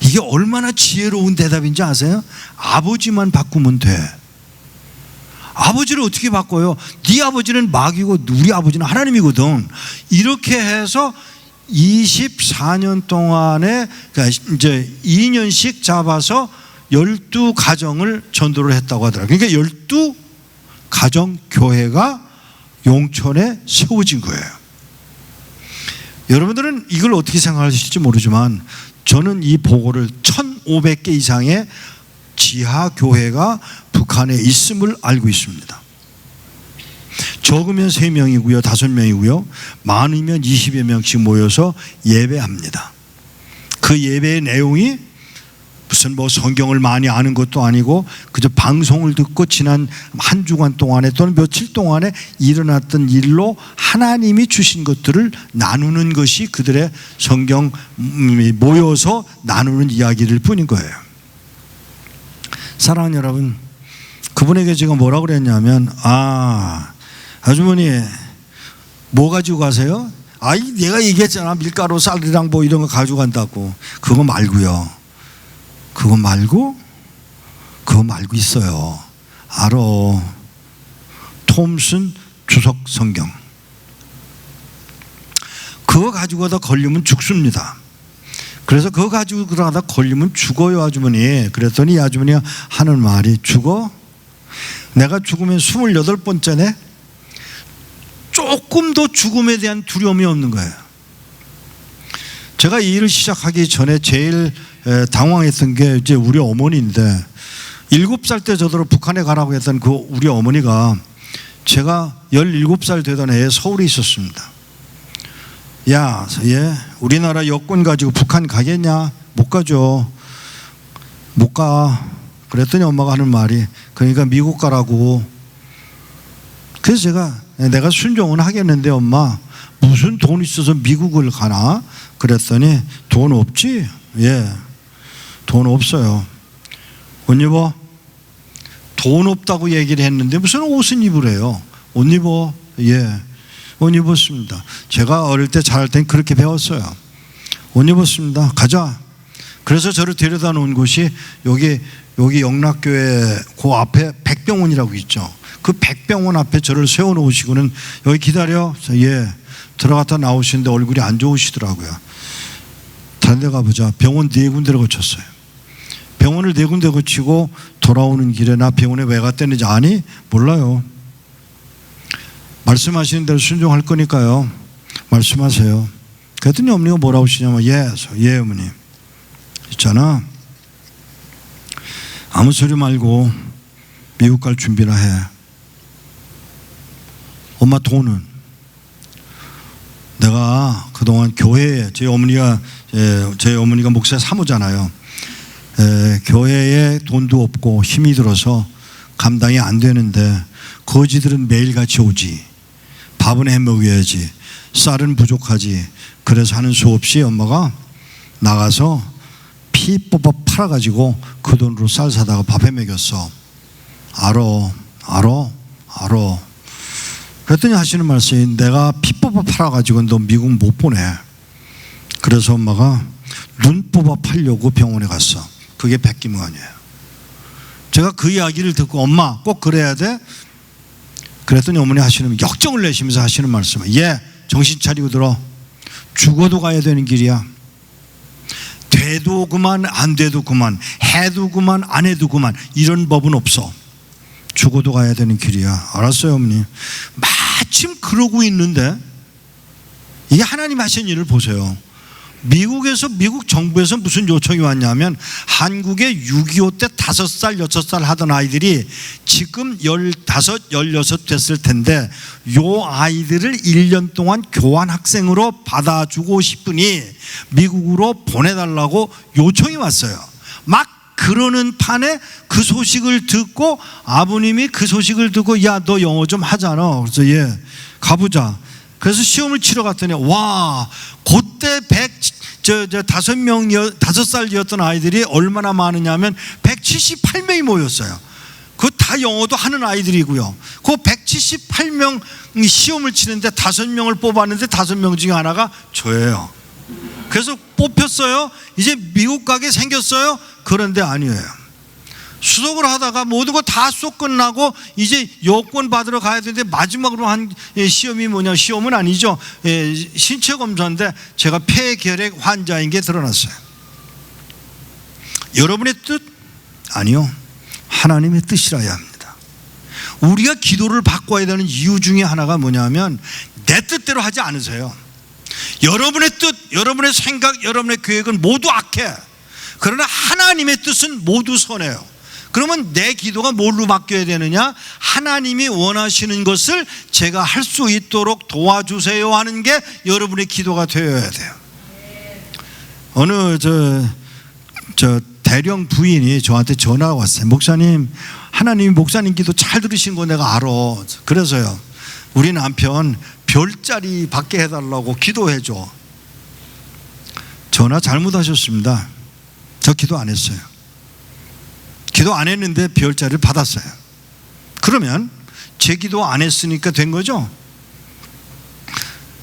이게 얼마나 지혜로운 대답인지 아세요? 아버지만 바꾸면 돼. 아버지를 어떻게 바꿔요? 네 아버지는 마귀고 우리 아버지는 하나님이거든. 이렇게 해서 24년 동안에, 그러니까 이제 2년씩 잡아서 12가정을 전도를 했다고 하더라고요. 그러니까 12가정 교회가 용천에 세워진 거예요. 여러분들은 이걸 어떻게 생각하실지 모르지만 저는 이 보고를 1,500개 이상의 지하 교회가 북한에 있음을 알고 있습니다. 적으면 3명이고요, 5명이고요, 많으면 20여 명씩 모여서 예배합니다. 그 예배의 내용이 무슨 뭐 성경을 많이 아는 것도 아니고 그저 방송을 듣고 지난 한 주간 동안에 또는 며칠 동안에 일어났던 일로 하나님이 주신 것들을 나누는 것이 그들의 성경 모여서 나누는 이야기일 뿐인 거예요. 사랑하는 여러분, 그분에게 제가 뭐라고 그랬냐면, 아주머니 뭐 가지고 가세요? 내가 얘기했잖아, 밀가루 쌀이랑 뭐 이런 거 가지고 간다고. 그거 말고요. 그거 말고 있어요. 알아. 톰슨 주석 성경. 그거 가지고 가다 걸리면 죽습니다. 그래서 그거 가지고 가다 걸리면 죽어요, 아주머니. 그랬더니 이 아주머니가 하는 말이, 죽어? 내가 죽으면 28번째네? 조금 더 죽음에 대한 두려움이 없는 거예요. 제가 이 일을 시작하기 전에 제일 당황했던 게 이제 우리 어머니인데, 7살 때 저더러 북한에 가라고 했던 그 우리 어머니가 제가 17살 되던 해에 서울에 있었습니다. 야, 우리나라 여권 가지고 북한 가겠냐? 못 가죠. 못 가. 그랬더니 엄마가 하는 말이, 그러니까 미국 가라고. 그래서 내가 순종은 하겠는데 엄마, 무슨 돈 있어서 미국을 가나? 그랬더니 돈 없지? 돈 없어요. 옷 입어? 돈 없다고 얘기를 했는데 무슨 옷은 입으래요? 옷 입어? 옷 입었습니다. 제가 어릴 때 자랄 땐 그렇게 배웠어요. 옷 입었습니다. 가자. 그래서 저를 데려다 놓은 곳이 여기 영락교회 그 앞에 백병원이라고 있죠. 그 백병원 앞에 저를 세워놓으시고는 여기 기다려. 들어갔다 나오시는데 얼굴이 안 좋으시더라고요. 다른 데 가보자. 병원 4군데를 거쳤어요. 병원을 4군데 거치고 돌아오는 길에 나 병원에 왜 갔다는지 아니? 몰라요. 말씀하시는 대로 순종할 거니까요. 말씀하세요. 그랬더니 어머니가 뭐라고 하시냐면, 어머니 있잖아, 아무 소리 말고 미국 갈 준비나 해. 엄마 돈은? 내가 그동안 교회에, 저희 어머니가 목사 사모잖아요. 교회에 돈도 없고 힘이 들어서 감당이 안 되는데 거지들은 매일같이 오지. 밥은 해 먹여야지. 쌀은 부족하지. 그래서 하는 수 없이 엄마가 나가서 피 뽑아 팔아가지고 그 돈으로 쌀 사다가 밥 해 먹였어. 알아. 그랬더니 하시는 말씀이 내가 피 뽑아 팔아가지고 너 미국 못 보내. 그래서 엄마가 눈 뽑아 팔려고 병원에 갔어. 그게 백기무한이에요. 제가 그 이야기를 듣고 엄마 꼭 그래야 돼? 그랬더니 어머니 하시는 역정을 내시면서 하시는 말씀은 정신 차리고 들어. 죽어도 가야 되는 길이야. 돼도 그만 안 돼도 그만 해도 그만 안 해도 그만 이런 법은 없어. 죽어도 가야 되는 길이야. 알았어요 어머니. 마침 그러고 있는데 이게 하나님 하신 일을 보세요. 미국 정부에서 무슨 요청이 왔냐면 한국에 6.25 때 5살 6살 하던 아이들이 지금 15, 16 됐을 텐데 요 아이들을 1년 동안 교환 학생으로 받아주고 싶으니 미국으로 보내달라고 요청이 왔어요. 막 그러는 판에 그 소식을 듣고 아버님이 그 소식을 듣고 야 너 영어 좀 하잖아. 그래서 가보자. 그래서 시험을 치러 갔더니 와 그때 5살이었던 아이들이 얼마나 많으냐면 178명이 모였어요. 그거 다 영어도 하는 아이들이고요. 그 178명 시험을 치는데 5명을 뽑았는데 5명 중에 하나가 저예요. 그래서 뽑혔어요. 이제 미국 가게 생겼어요. 그런데 아니에요. 수속을 하다가 모든 거 다 쏙 끝나고 이제 여권 받으러 가야 되는데 마지막으로 한 시험이 뭐냐, 시험은 아니죠. 신체 검사인데 제가 폐결핵 환자인 게 드러났어요. 여러분의 뜻? 아니요. 하나님의 뜻이라야 합니다. 우리가 기도를 바꿔야 되는 이유 중에 하나가 뭐냐면 내 뜻대로 하지 않으세요. 여러분의 뜻, 여러분의 생각, 여러분의 계획은 모두 악해. 그러나 하나님의 뜻은 모두 선해요. 그러면 내 기도가 뭘로 바뀌어야 되느냐? 하나님이 원하시는 것을 제가 할 수 있도록 도와주세요 하는 게 여러분의 기도가 되어야 돼요. 어느 저 대령 부인이 저한테 전화가 왔어요. 목사님, 하나님이 목사님 기도 잘 들으신 거 내가 알아. 그래서요, 우리 남편 별자리 받게 해달라고 기도해줘. 전화 잘못하셨습니다. 저 기도 안 했어요. 기도 안 했는데 별자리를 받았어요. 그러면 제 기도 안 했으니까 된 거죠?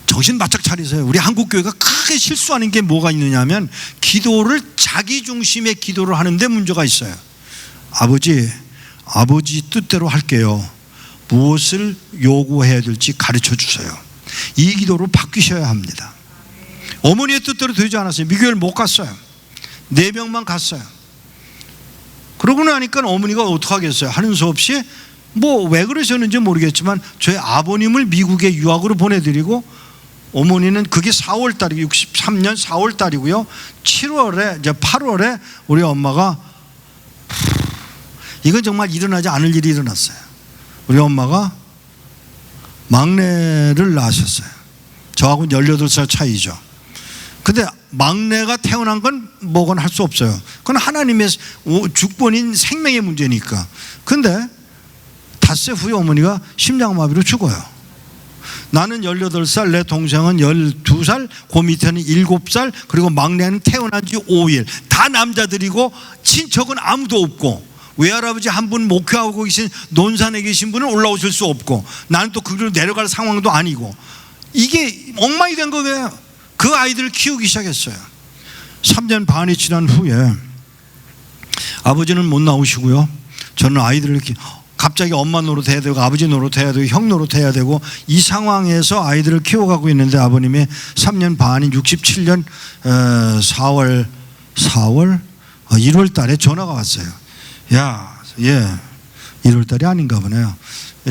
정신 바짝 차리세요. 우리 한국교회가 크게 실수하는 게 뭐가 있느냐면 기도를 자기 중심의 기도를 하는데 문제가 있어요. 아버지 뜻대로 할게요. 무엇을 요구해야 될지 가르쳐 주세요. 이 기도로 바뀌셔야 합니다. 어머니의 뜻대로 되지 않았어요. 미교회를 못 갔어요. 4명만 갔어요. 그러고 나니까 어머니가 어떡하겠어요? 하는 수 없이 뭐 왜 그러셨는지 모르겠지만 저희 아버님을 미국에 유학으로 보내드리고 어머니는 그게 4월 달이고 63년 4월 달이고요. 7월에 이제 8월에 우리 엄마가 이건 정말 일어나지 않을 일이 일어났어요. 우리 엄마가 막내를 낳으셨어요. 저하고는 18살 차이죠. 근데 막내가 태어난 건 뭐건 할 수 없어요. 그건 하나님의 주권인 생명의 문제니까. 근데 닷새 후에 어머니가 심장마비로 죽어요. 나는 18살, 내 동생은 12살, 그 밑에는 7살, 그리고 막내는 태어난 지 5일. 다 남자들이고 친척은 아무도 없고 외할아버지 한 분 목회하고 계신 논산에 계신 분은 올라오실 수 없고 나는 또 그리로 내려갈 상황도 아니고 이게 엉망이 된 거예요. 그 아이들을 키우기 시작했어요. 3년 반이 지난 후에 아버지는 못 나오시고요. 저는 아이들을 갑자기 엄마 노릇해야 되고 아버지 노릇해야 되고 형 노릇해야 되고 이 상황에서 아이들을 키워가고 있는데 아버님이 3년 반인 67년 1월 달에 전화가 왔어요. 1월 달이 아닌가 보네요.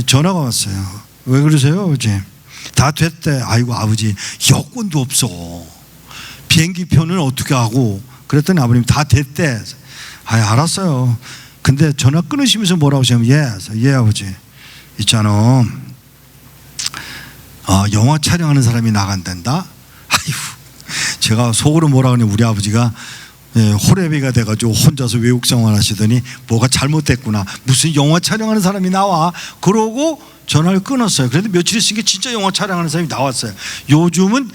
전화가 왔어요. 왜 그러세요? 아버지? 다 됐대. 아이고 아버지 여권도 없어. 비행기표는 어떻게 하고. 그랬더니 아버님 다 됐대. 알았어요. 근데 전화 끊으시면서 뭐라고 하시냐면 예 아버지 있잖아, 영화 촬영하는 사람이 나간단다. 아이고 제가 속으로 뭐라 그러냐, 우리 아버지가 호레비가 돼가지고 혼자서 외국 생활하시더니 뭐가 잘못됐구나, 무슨 영화 촬영하는 사람이 나와, 그러고 전화를 끊었어요. 그런데 며칠 있으니까 진짜 영화 촬영하는 사람이 나왔어요. 요즘은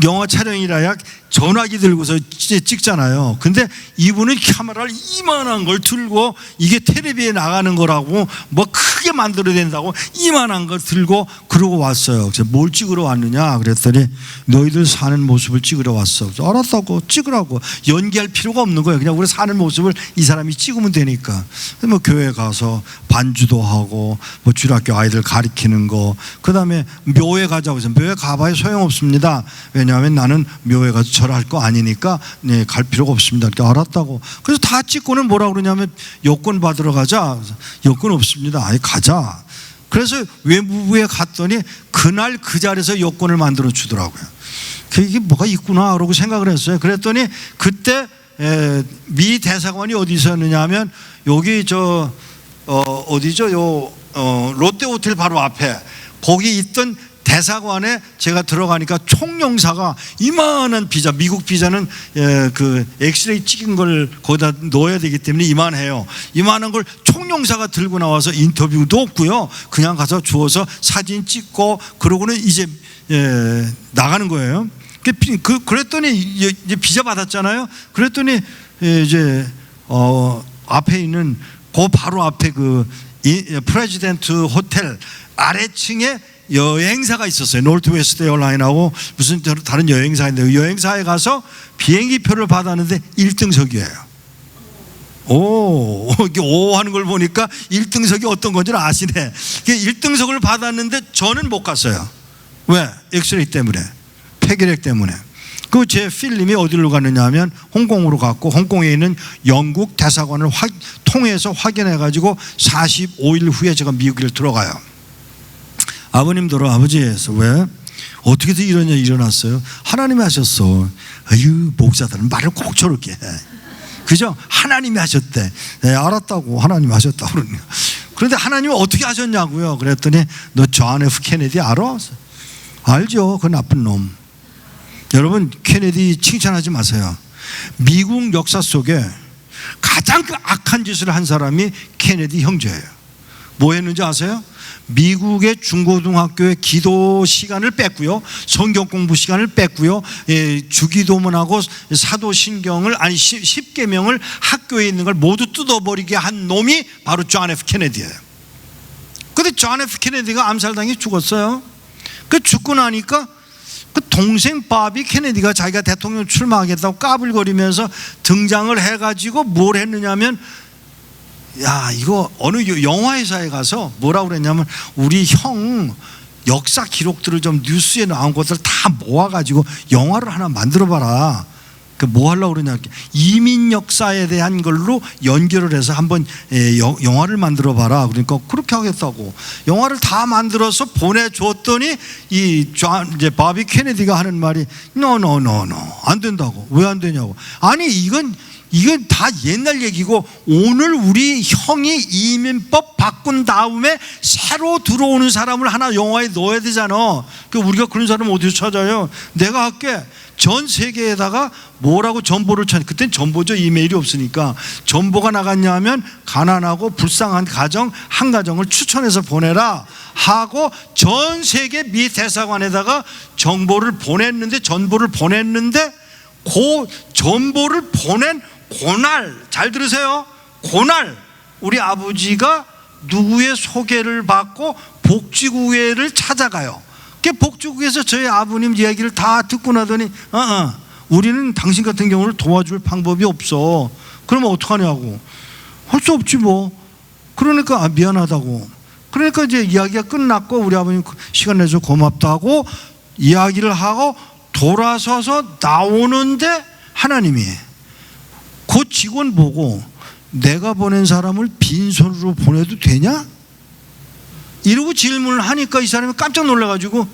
영화 촬영이라야 전화기 들고서 찍잖아요. 근데 이분은 카메라를 이만한 걸 들고, 이게 텔레비에 나가는 거라고 뭐 크게 만들어야 된다고 이만한 걸 들고 그러고 왔어요. 그래서 뭘 찍으러 왔느냐 그랬더니 너희들 사는 모습을 찍으러 왔어. 알았다고, 찍으라고. 연기할 필요가 없는 거예요. 그냥 우리 사는 모습을 이 사람이 찍으면 되니까. 뭐 교회 가서 반주도 하고 뭐 주일학교 아이들 가르치는 거, 그 다음에 묘에 가자고 해서 묘에 가봐야 소용없습니다. 왜냐하면 나는 묘에 가서 절할 거 아니니까 갈 필요가 없습니다. 이렇게 알았다고. 그래서 다 찍고는 뭐라 그러냐면 여권 받으러 가자. 여권 없습니다. 아니 가자. 그래서 외무부에 갔더니 그날 그 자리에서 여권을 만들어 주더라고요. 이게 뭐가 있구나 그러고 생각을 했어요. 그랬더니 그때 미 대사관이 어디 있었느냐 하면 여기 어디죠? 롯데호텔 바로 앞에 거기 있던 대사관에 제가 들어가니까 총영사가 이만한 비자, 미국 비자는 그 엑스레이 찍은 걸 거기다 넣어야 되기 때문에 이만해요. 이만한 걸 총영사가 들고 나와서 인터뷰도 없고요. 그냥 가서 주워서 사진 찍고 그러고는 이제 나가는 거예요. 그랬더니 이제 비자 받았잖아요. 그랬더니 이제 앞에 있는 그 바로 앞에 그 프레지던트 호텔 아래층에 여행사가 있었어요. 노스웨스트 에어라인하고 무슨 다른 여행사인데, 여행사에 가서 비행기 표를 받았는데 1등석이에요. 오 하는 걸 보니까 1등석이 어떤 건지 아시네. 1등석을 받았는데 저는 못 갔어요. 왜? 엑스레이 때문에, 폐결핵 때문에. 그 제 필름이 어디로 갔느냐 하면 홍콩으로 갔고, 홍콩에 있는 영국 대사관을 통해서 확인해 가지고 45일 후에 제가 미국에 들어가요. 아버님들은 아버지에서 왜? 어떻게 이런 일이 일어났어요? 하나님이 하셨어. 아유, 목사들은 말을 꼭 저렇게 해. 그죠? 하나님이 하셨대. 알았다고, 하나님이 하셨다고 그러니까. 그런데 하나님이 어떻게 하셨냐고요? 그랬더니 너 존 F 케네디 알아? 알죠? 그 나쁜 놈. 여러분, 케네디 칭찬하지 마세요. 미국 역사 속에 가장 악한 짓을 한 사람이 케네디 형제예요. 뭐 했는지 아세요? 미국의 중고등학교의 기도 시간을 뺐고요, 성경 공부 시간을 뺐고요, 주기도문하고 사도신경을, 아니 10계명을 학교에 있는 걸 모두 뜯어버리게 한 놈이 바로 존 F 케네디예요. 그런데 존 F 케네디가 암살당해 죽었어요. 그 죽고 나니까 그 동생 바비 케네디가 자기가 대통령 출마하겠다고 까불거리면서 등장을 해가지고 뭘 했느냐면, 야, 이거 어느 영화회사에 가서 뭐라고 그랬냐면, 우리 형 역사 기록들을 좀 뉴스에 나온 것들을 다 모아가지고 영화를 하나 만들어봐라. 뭐 하려고 그러냐, 이민 역사에 대한 걸로 연결을 해서 한번 영화를 만들어봐라. 그러니까 그렇게 하겠다고 영화를 다 만들어서 보내줬더니 이제 바비 케네디가 하는 말이 no 안 된다고. 왜 안 되냐고. 아니 이건 다 옛날 얘기고, 오늘 우리 형이 이민법 바꾼 다음에 새로 들어오는 사람을 하나 영화에 넣어야 되잖아. 우리가 그런 사람 어디서 찾아요? 내가 할게. 전 세계에다가 뭐라고 전보를 그땐 전보죠. 이메일이 없으니까. 전보가 나갔냐 하면 가난하고 불쌍한 가정 한 가정을 추천해서 보내라 하고 전 세계 미 대사관에다가 전보를 보냈는데 그 전보를 보낸 그날, 잘 들으세요, 그날 우리 아버지가 누구의 소개를 받고 복지국회를 찾아가요. 복지국에서 저희 아버님 이야기를 다 듣고 나더니 우리는 당신 같은 경우를 도와줄 방법이 없어. 그러면 어떡하냐고. 할 수 없지 뭐. 그러니까 미안하다고. 그러니까 이제 이야기가 끝났고, 우리 아버님 시간 내서 고맙다고 이야기를 하고 돌아서서 나오는데, 하나님이 그 직원 보고 내가 보낸 사람을 빈손으로 보내도 되냐? 이러고 질문을 하니까 이 사람이 깜짝 놀라가지고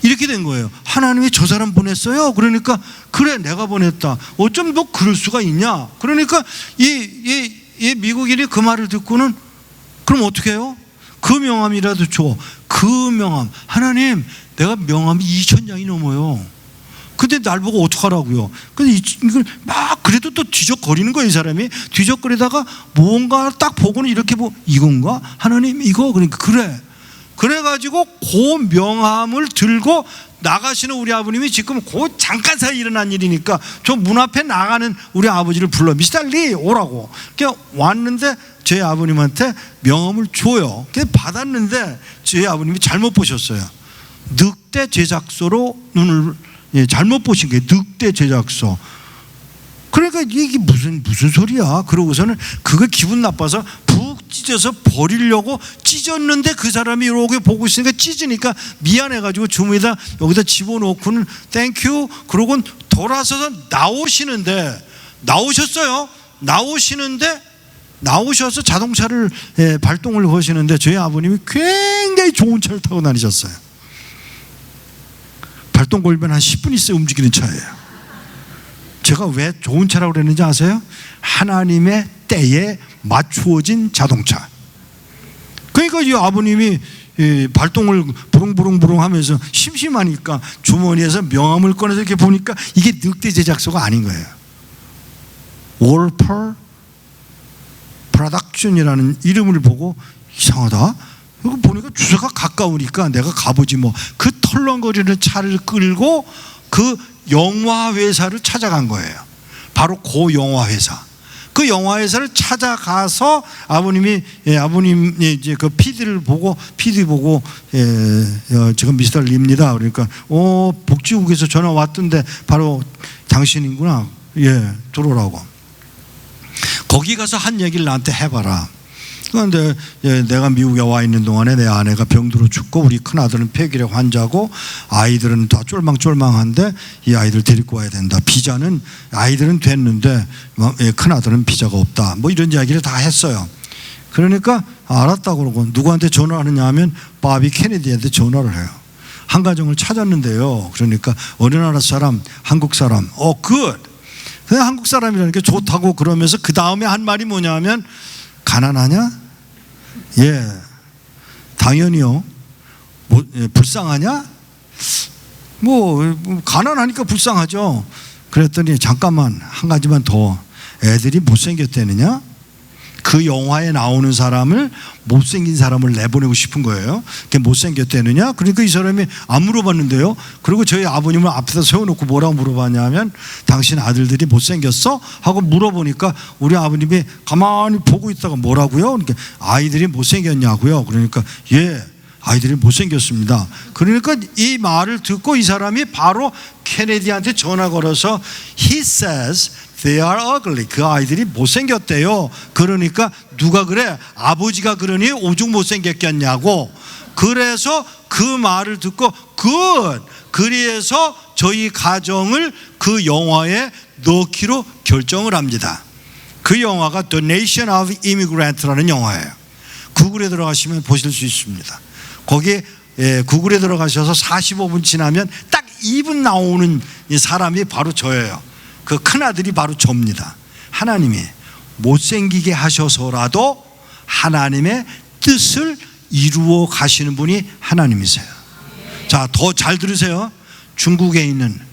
이렇게 된 거예요. 하나님이 저 사람 보냈어요? 그러니까 그래, 내가 보냈다. 어쩜 너 그럴 수가 있냐? 그러니까 이 미국인이 그 말을 듣고는 그럼 어떻게 해요? 그 명함이라도 줘. 그 명함, 하나님 내가 명함이 2,000장이 넘어요. 근데 날 보고 어떡하라고요? 근데 이걸 막 그래도 또 뒤적거리는 거예요. 이 사람이 뒤적거리다가 뭔가 딱 보고는 이렇게 이건가? 하나님 이거? 그러니까 그래가지고 그 명함을 들고 나가시는 우리 아버님이 지금 그 잠깐 사이 일어난 일이니까 저 문 앞에 나가는 우리 아버지를 불러 미스터 리 오라고. 그냥 왔는데 제 아버님한테 명함을 줘요. 그냥 받았는데 제 아버님이 잘못 보셨어요. 늑대 제작소로 눈을 잘못 보신 거예요. 늑대 제작소. 그러니까 이게 무슨 소리야? 그러고서는 그거 기분 나빠서 푹 찢어서 버리려고 찢었는데 그 사람이 이렇게 보고 있으니까 찢으니까 미안해가지고 주머니에다 여기다 집어넣고는 땡큐 그러고는 돌아서서 나오셔서 자동차를 발동을 거시는데 저희 아버님이 굉장히 좋은 차를 타고 다니셨어요. 발동 걸면 한 10분 있어야 움직이는 차예요. 제가 왜 좋은 차라고 그랬는지 아세요? 하나님의 때에 맞추어진 자동차. 그러니까 이 아버님이 발동을 부릉부릉 하면서 심심하니까 주머니에서 명함을 꺼내서 이렇게 보니까 이게 늑대 제작소가 아닌 거예요. 월펄 프로덕션이라는 이름을 보고 이상하다. 이거 보니까 주소가 가까우니까 내가 가보지 뭐. 그 털렁거리는 차를 끌고 그 영화 회사를 찾아간 거예요. 바로 그 영화 회사. 그 영화 회사를 찾아가서 아버님 이제 그 PD 보고 지금 미스터 리입니다. 그러니까 복지국에서 전화 왔던데 바로 당신이구나. 예, 들어오라고. 거기 가서 한 얘기를 나한테 해봐라. 그런데 내가 미국에 와 있는 동안에 내 아내가 병들어 죽고 우리 큰아들은 폐기력 환자고 아이들은 다 쫄망쫄망한데 이 아이들 데리고 와야 된다. 비자는 아이들은 됐는데 큰아들은 비자가 없다. 뭐 이런 이야기를 다 했어요. 그러니까 알았다고 그러고 누구한테 전화하느냐 하면 바비 케네디한테 전화를 해요. 한 가정을 찾았는데요. 그러니까 어느 나라 사람? 한국 사람. 굿. 그냥 한국 사람이라는 게 좋다고 그러면서 그 다음에 한 말이 뭐냐 하면 가난하냐? 예, 당연히요. 불쌍하냐? 가난하니까 불쌍하죠. 그랬더니 잠깐만 한 가지만 더. 애들이 못생겼다느냐? 그 영화에 나오는 사람을 못생긴 사람을 내보내고 싶은 거예요. 그게 못생겼다느냐? 그러니까 이 사람이 안 물어봤는데요. 그리고 저희 아버님을 앞에다 세워놓고 뭐라고 물어봤냐면 당신 아들들이 못생겼어? 하고 물어보니까 우리 아버님이 가만히 보고 있다가 뭐라고요? 그러니까 아이들이 못생겼냐고요. 그러니까 예, 아이들이 못생겼습니다. 그러니까 이 말을 듣고 이 사람이 바로 케네디한테 전화 걸어서 He says they are ugly. 그 아이들이 못생겼대요. 그러니까 누가 그래? 아버지가 그러니 오죽 못생겼겠냐고. 그래서 그 말을 듣고 good. 그래서 저희 가정을 그 영화에 넣기로 결정을 합니다. 그 영화가 The Nation of Immigrant라는 영화예요. 구글에 들어가시면 보실 수 있습니다. 거기에 구글에 들어가셔서 45분 지나면 딱 2분 나오는 이 사람이 바로 저예요. 그 큰아들이 바로 접니다. 하나님이 못생기게 하셔서라도 하나님의 뜻을 이루어 가시는 분이 하나님이세요. 자, 더 잘 들으세요. 중국에 있는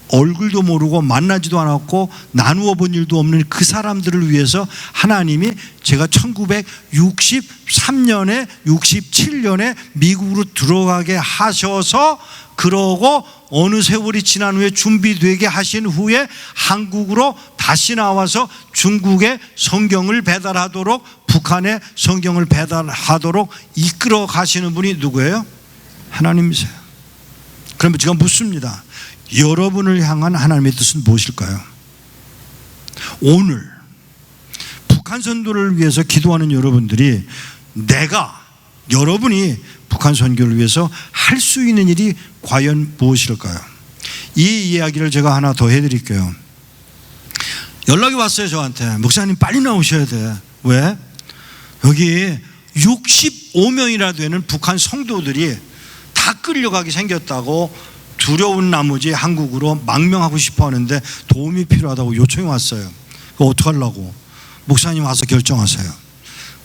얼굴도 모르고 만나지도 않았고 나누어 본 일도 없는 그 사람들을 위해서 하나님이 제가 1963년에 67년에 미국으로 들어가게 하셔서 그러고 어느 세월이 지난 후에 준비되게 하신 후에 한국으로 다시 나와서 중국에 성경을 배달하도록 북한에 성경을 배달하도록 이끌어 가시는 분이 누구예요? 하나님이세요. 그러면 제가 묻습니다. 여러분을 향한 하나님의 뜻은 무엇일까요? 오늘 북한 선교를 위해서 기도하는 여러분들이 여러분이 북한 선교를 위해서 할 수 있는 일이 과연 무엇일까요? 이 이야기를 제가 하나 더 해드릴게요. 연락이 왔어요. 저한테. 목사님 빨리 나오셔야 돼. 왜? 여기 65명이나 되는 북한 성도들이 다 끌려가게 생겼다고 두려운 나머지 한국으로 망명하고 싶어 하는데 도움이 필요하다고 요청이 왔어요. 그거 어떡하려고? 목사님 와서 결정하세요.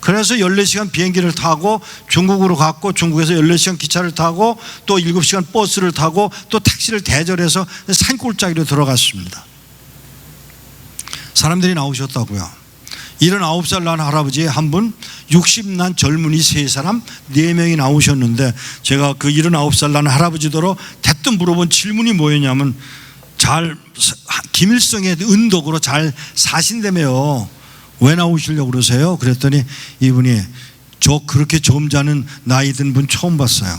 그래서 14시간 비행기를 타고 중국으로 갔고, 중국에서 14시간 기차를 타고 또 7시간 버스를 타고 또 택시를 대절해서 산골짜기로 들어갔습니다. 사람들이 나오셨다고요. 79살 난 할아버지 한 분, 60 난 젊은이 3사람, 4명이 나오셨는데, 제가 그 79살 난 할아버지더러 대뜸 물어본 질문이 뭐였냐면, 김일성의 은덕으로 잘 사신다며요. 왜 나오시려고 그러세요? 그랬더니 이분이, 저 그렇게 점잖은 나이 든 분 처음 봤어요.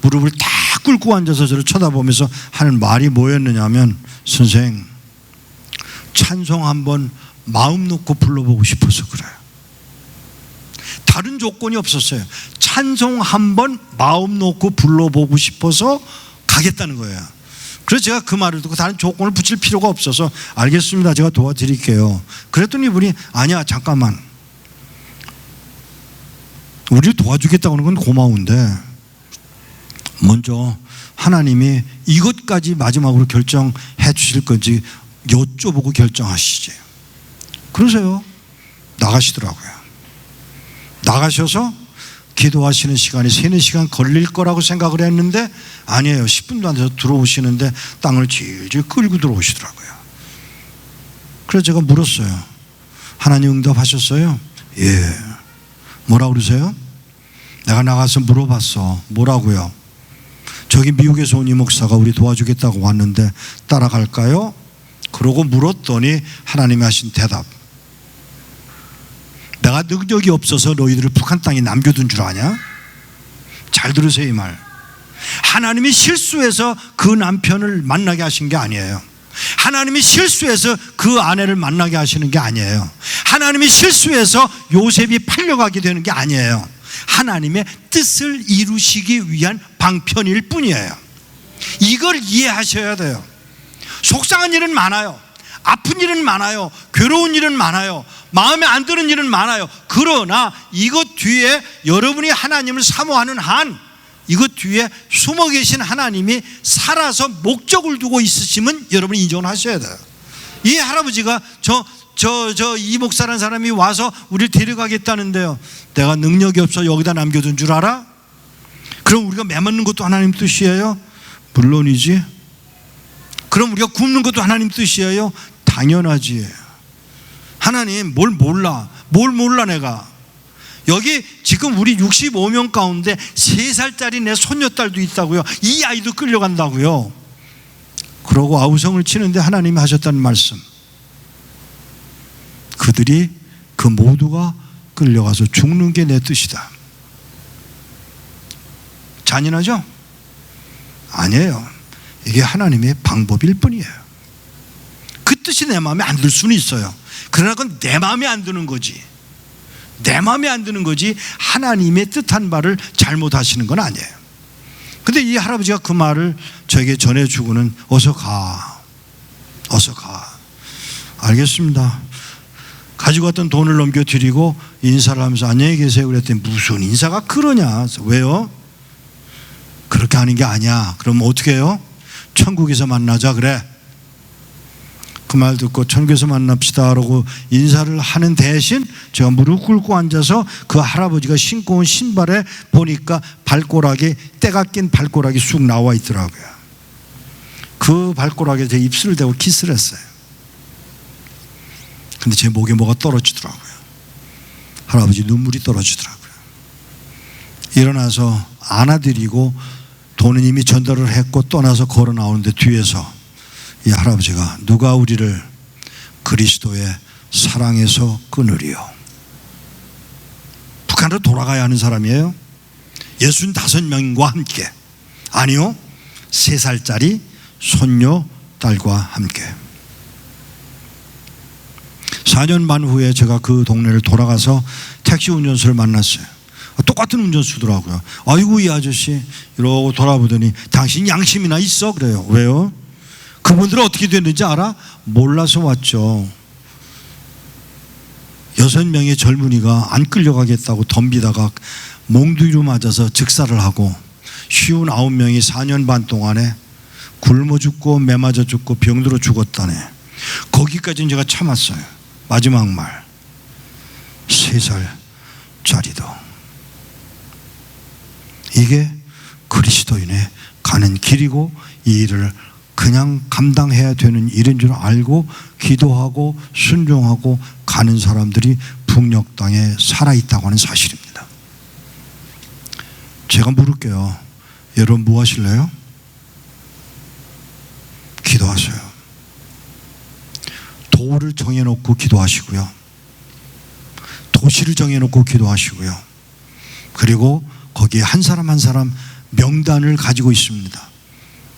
무릎을 딱 꿇고 앉아서 저를 쳐다보면서 하는 말이 뭐였느냐 하면, 선생, 찬송 한번 마음 놓고 불러보고 싶어서 그래요. 다른 조건이 없었어요. 찬송 한번 마음 놓고 불러보고 싶어서 가겠다는 거예요. 그래서 제가 그 말을 듣고 다른 조건을 붙일 필요가 없어서, 알겠습니다, 제가 도와드릴게요. 그랬더니 이분이, 아니야, 잠깐만, 우리를 도와주겠다고 하는 건 고마운데 먼저 하나님이 이것까지 마지막으로 결정해 주실 건지 여쭤보고 결정하시지. 그러세요. 나가시더라고요. 나가셔서 기도하시는 시간이 3-4시간 걸릴 거라고 생각을 했는데 아니에요. 10분도 안 돼서 들어오시는데 땅을 질질 끌고 들어오시더라고요. 그래서 제가 물었어요. 하나님 응답하셨어요? 예. 뭐라고 그러세요? 내가 나가서 물어봤어. 뭐라고요? 저기 미국에서 온 이 목사가 우리 도와주겠다고 왔는데 따라갈까요? 그러고 물었더니 하나님이 하신 대답, 내가 능력이 없어서 너희들을 북한 땅에 남겨둔 줄 아냐? 잘 들으세요, 이 말. 하나님이 실수해서 그 남편을 만나게 하신 게 아니에요. 하나님이 실수해서 그 아내를 만나게 하시는 게 아니에요. 하나님이 실수해서 요셉이 팔려가게 되는 게 아니에요. 하나님의 뜻을 이루시기 위한 방편일 뿐이에요. 이걸 이해하셔야 돼요. 속상한 일은 많아요. 아픈 일은 많아요. 괴로운 일은 많아요. 마음에 안 드는 일은 많아요. 그러나 이것 뒤에 여러분이 하나님을 사모하는 한, 이것 뒤에 숨어 계신 하나님이 살아서 목적을 두고 있으시면 여러분이 인정을 하셔야 돼요. 이 할아버지가 이 목사라는 사람이 와서 우리를 데려가겠다는데요, 내가 능력이 없어 여기다 남겨둔 줄 알아? 그럼 우리가 매맞는 것도 하나님 뜻이에요? 물론이지. 그럼 우리가 굶는 것도 하나님 뜻이에요? 당연하지. 하나님 뭘 몰라? 뭘 몰라 내가? 여기 지금 우리 65명 가운데 3살짜리 내 손녀딸도 있다고요. 이 아이도 끌려간다고요. 그러고 아우성을 치는데 하나님이 하셨다는 말씀, 그들이 그 모두가 끌려가서 죽는 게 내 뜻이다. 잔인하죠? 아니에요. 이게 하나님의 방법일 뿐이에요. 그 뜻이 내 마음에 안 들 수는 있어요. 그러나 그건 내 마음에 안 드는 거지. 내 마음에 안 드는 거지 하나님의 뜻한 바를 잘못하시는 건 아니에요. 근데 이 할아버지가 그 말을 저에게 전해주고는, 어서 가, 어서 가. 알겠습니다. 가지고 왔던 돈을 넘겨드리고 인사를 하면서 안녕히 계세요 그랬더니, 무슨 인사가 그러냐? 왜요? 그렇게 하는 게 아니야. 그럼 어떻게 해요? 천국에서 만나자 그래. 그 말 듣고 천국에서 만납시다 라고 인사를 하는 대신 제가 무릎 꿇고 앉아서 그 할아버지가 신고 온 신발에 보니까 발가락에, 때가 낀 발가락이 쑥 나와 있더라고요. 그 발가락에 제 입술을 대고 키스를 했어요. 근데 제 목에 뭐가 떨어지더라고요. 할아버지 눈물이 떨어지더라고요. 일어나서 안아드리고 돈은 이미 전달을 했고 떠나서 걸어 나오는데 뒤에서 이 할아버지가, 누가 우리를 그리스도의 사랑에서 끊으리요? 북한으로 돌아가야 하는 사람이에요. 65명과 함께. 아니요, 3살짜리 손녀 딸과 함께. 4년 반 후에 제가 그 동네를 돌아가서 택시 운전수를 만났어요. 똑같은 운전수더라고요. 아이고 이 아저씨, 이러고 돌아보더니, 당신 양심이나 있어? 그래요. 왜요? 그분들은 어떻게 됐는지 알아? 몰라서 왔죠. 6명의 젊은이가 안 끌려가겠다고 덤비다가 몽둥이로 맞아서 즉사를 하고, 59명이 4년 반 동안에 굶어 죽고 매맞아 죽고 병들어 죽었다네. 거기까지는 제가 참았어요. 마지막 말, 3살 이게 그리스도인의 가는 길이고 이 일을 그냥 감당해야 되는 일인 줄 알고 기도하고 순종하고 가는 사람들이 북녘 땅에 살아있다고 하는 사실입니다. 제가 물을게요. 여러분 뭐 하실래요? 기도하세요. 도를 정해놓고 기도하시고요. 도시를 정해놓고 기도하시고요. 그리고 거기에 한 사람 한 사람 명단을 가지고 있습니다.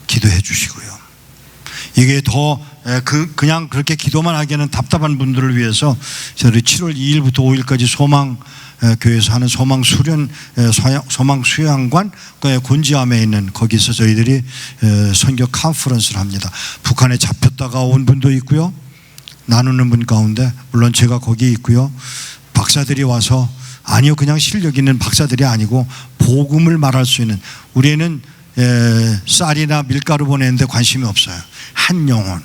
기도해 주시고요. 이게 더 그냥 그렇게 기도만 하기에는 답답한 분들을 위해서 저희 7월 2일부터 5일까지 소망교회에서 하는 소망수양관 곤지암에 있는 거기서 저희들이 선교 컨퍼런스를 합니다. 북한에 잡혔다가 온 분도 있고요. 나누는 분 가운데 물론 제가 거기 있고요. 박사들이 와서 아니요 그냥 실력 있는 박사들이 아니고 복음을 말할 수 있는 우리는 쌀이나 밀가루 보내는데 관심이 없어요. 한 영혼.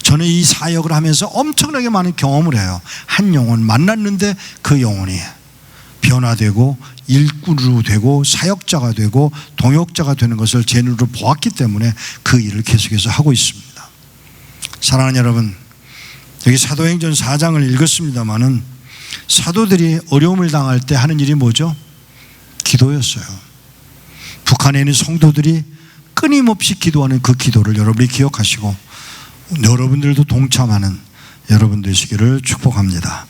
저는 이 사역을 하면서 엄청나게 많은 경험을 해요. 한 영혼 만났는데 그 영혼이 변화되고 일꾼으로 되고 사역자가 되고 동역자가 되는 것을 제 눈으로 보았기 때문에 그 일을 계속해서 하고 있습니다. 사랑하는 여러분, 여기 사도행전 4장을 읽었습니다마는 사도들이 어려움을 당할 때 하는 일이 뭐죠? 기도였어요. 북한에 있는 성도들이 끊임없이 기도하는 그 기도를 여러분이 기억하시고 여러분들도 동참하는 여러분 되시기를 축복합니다.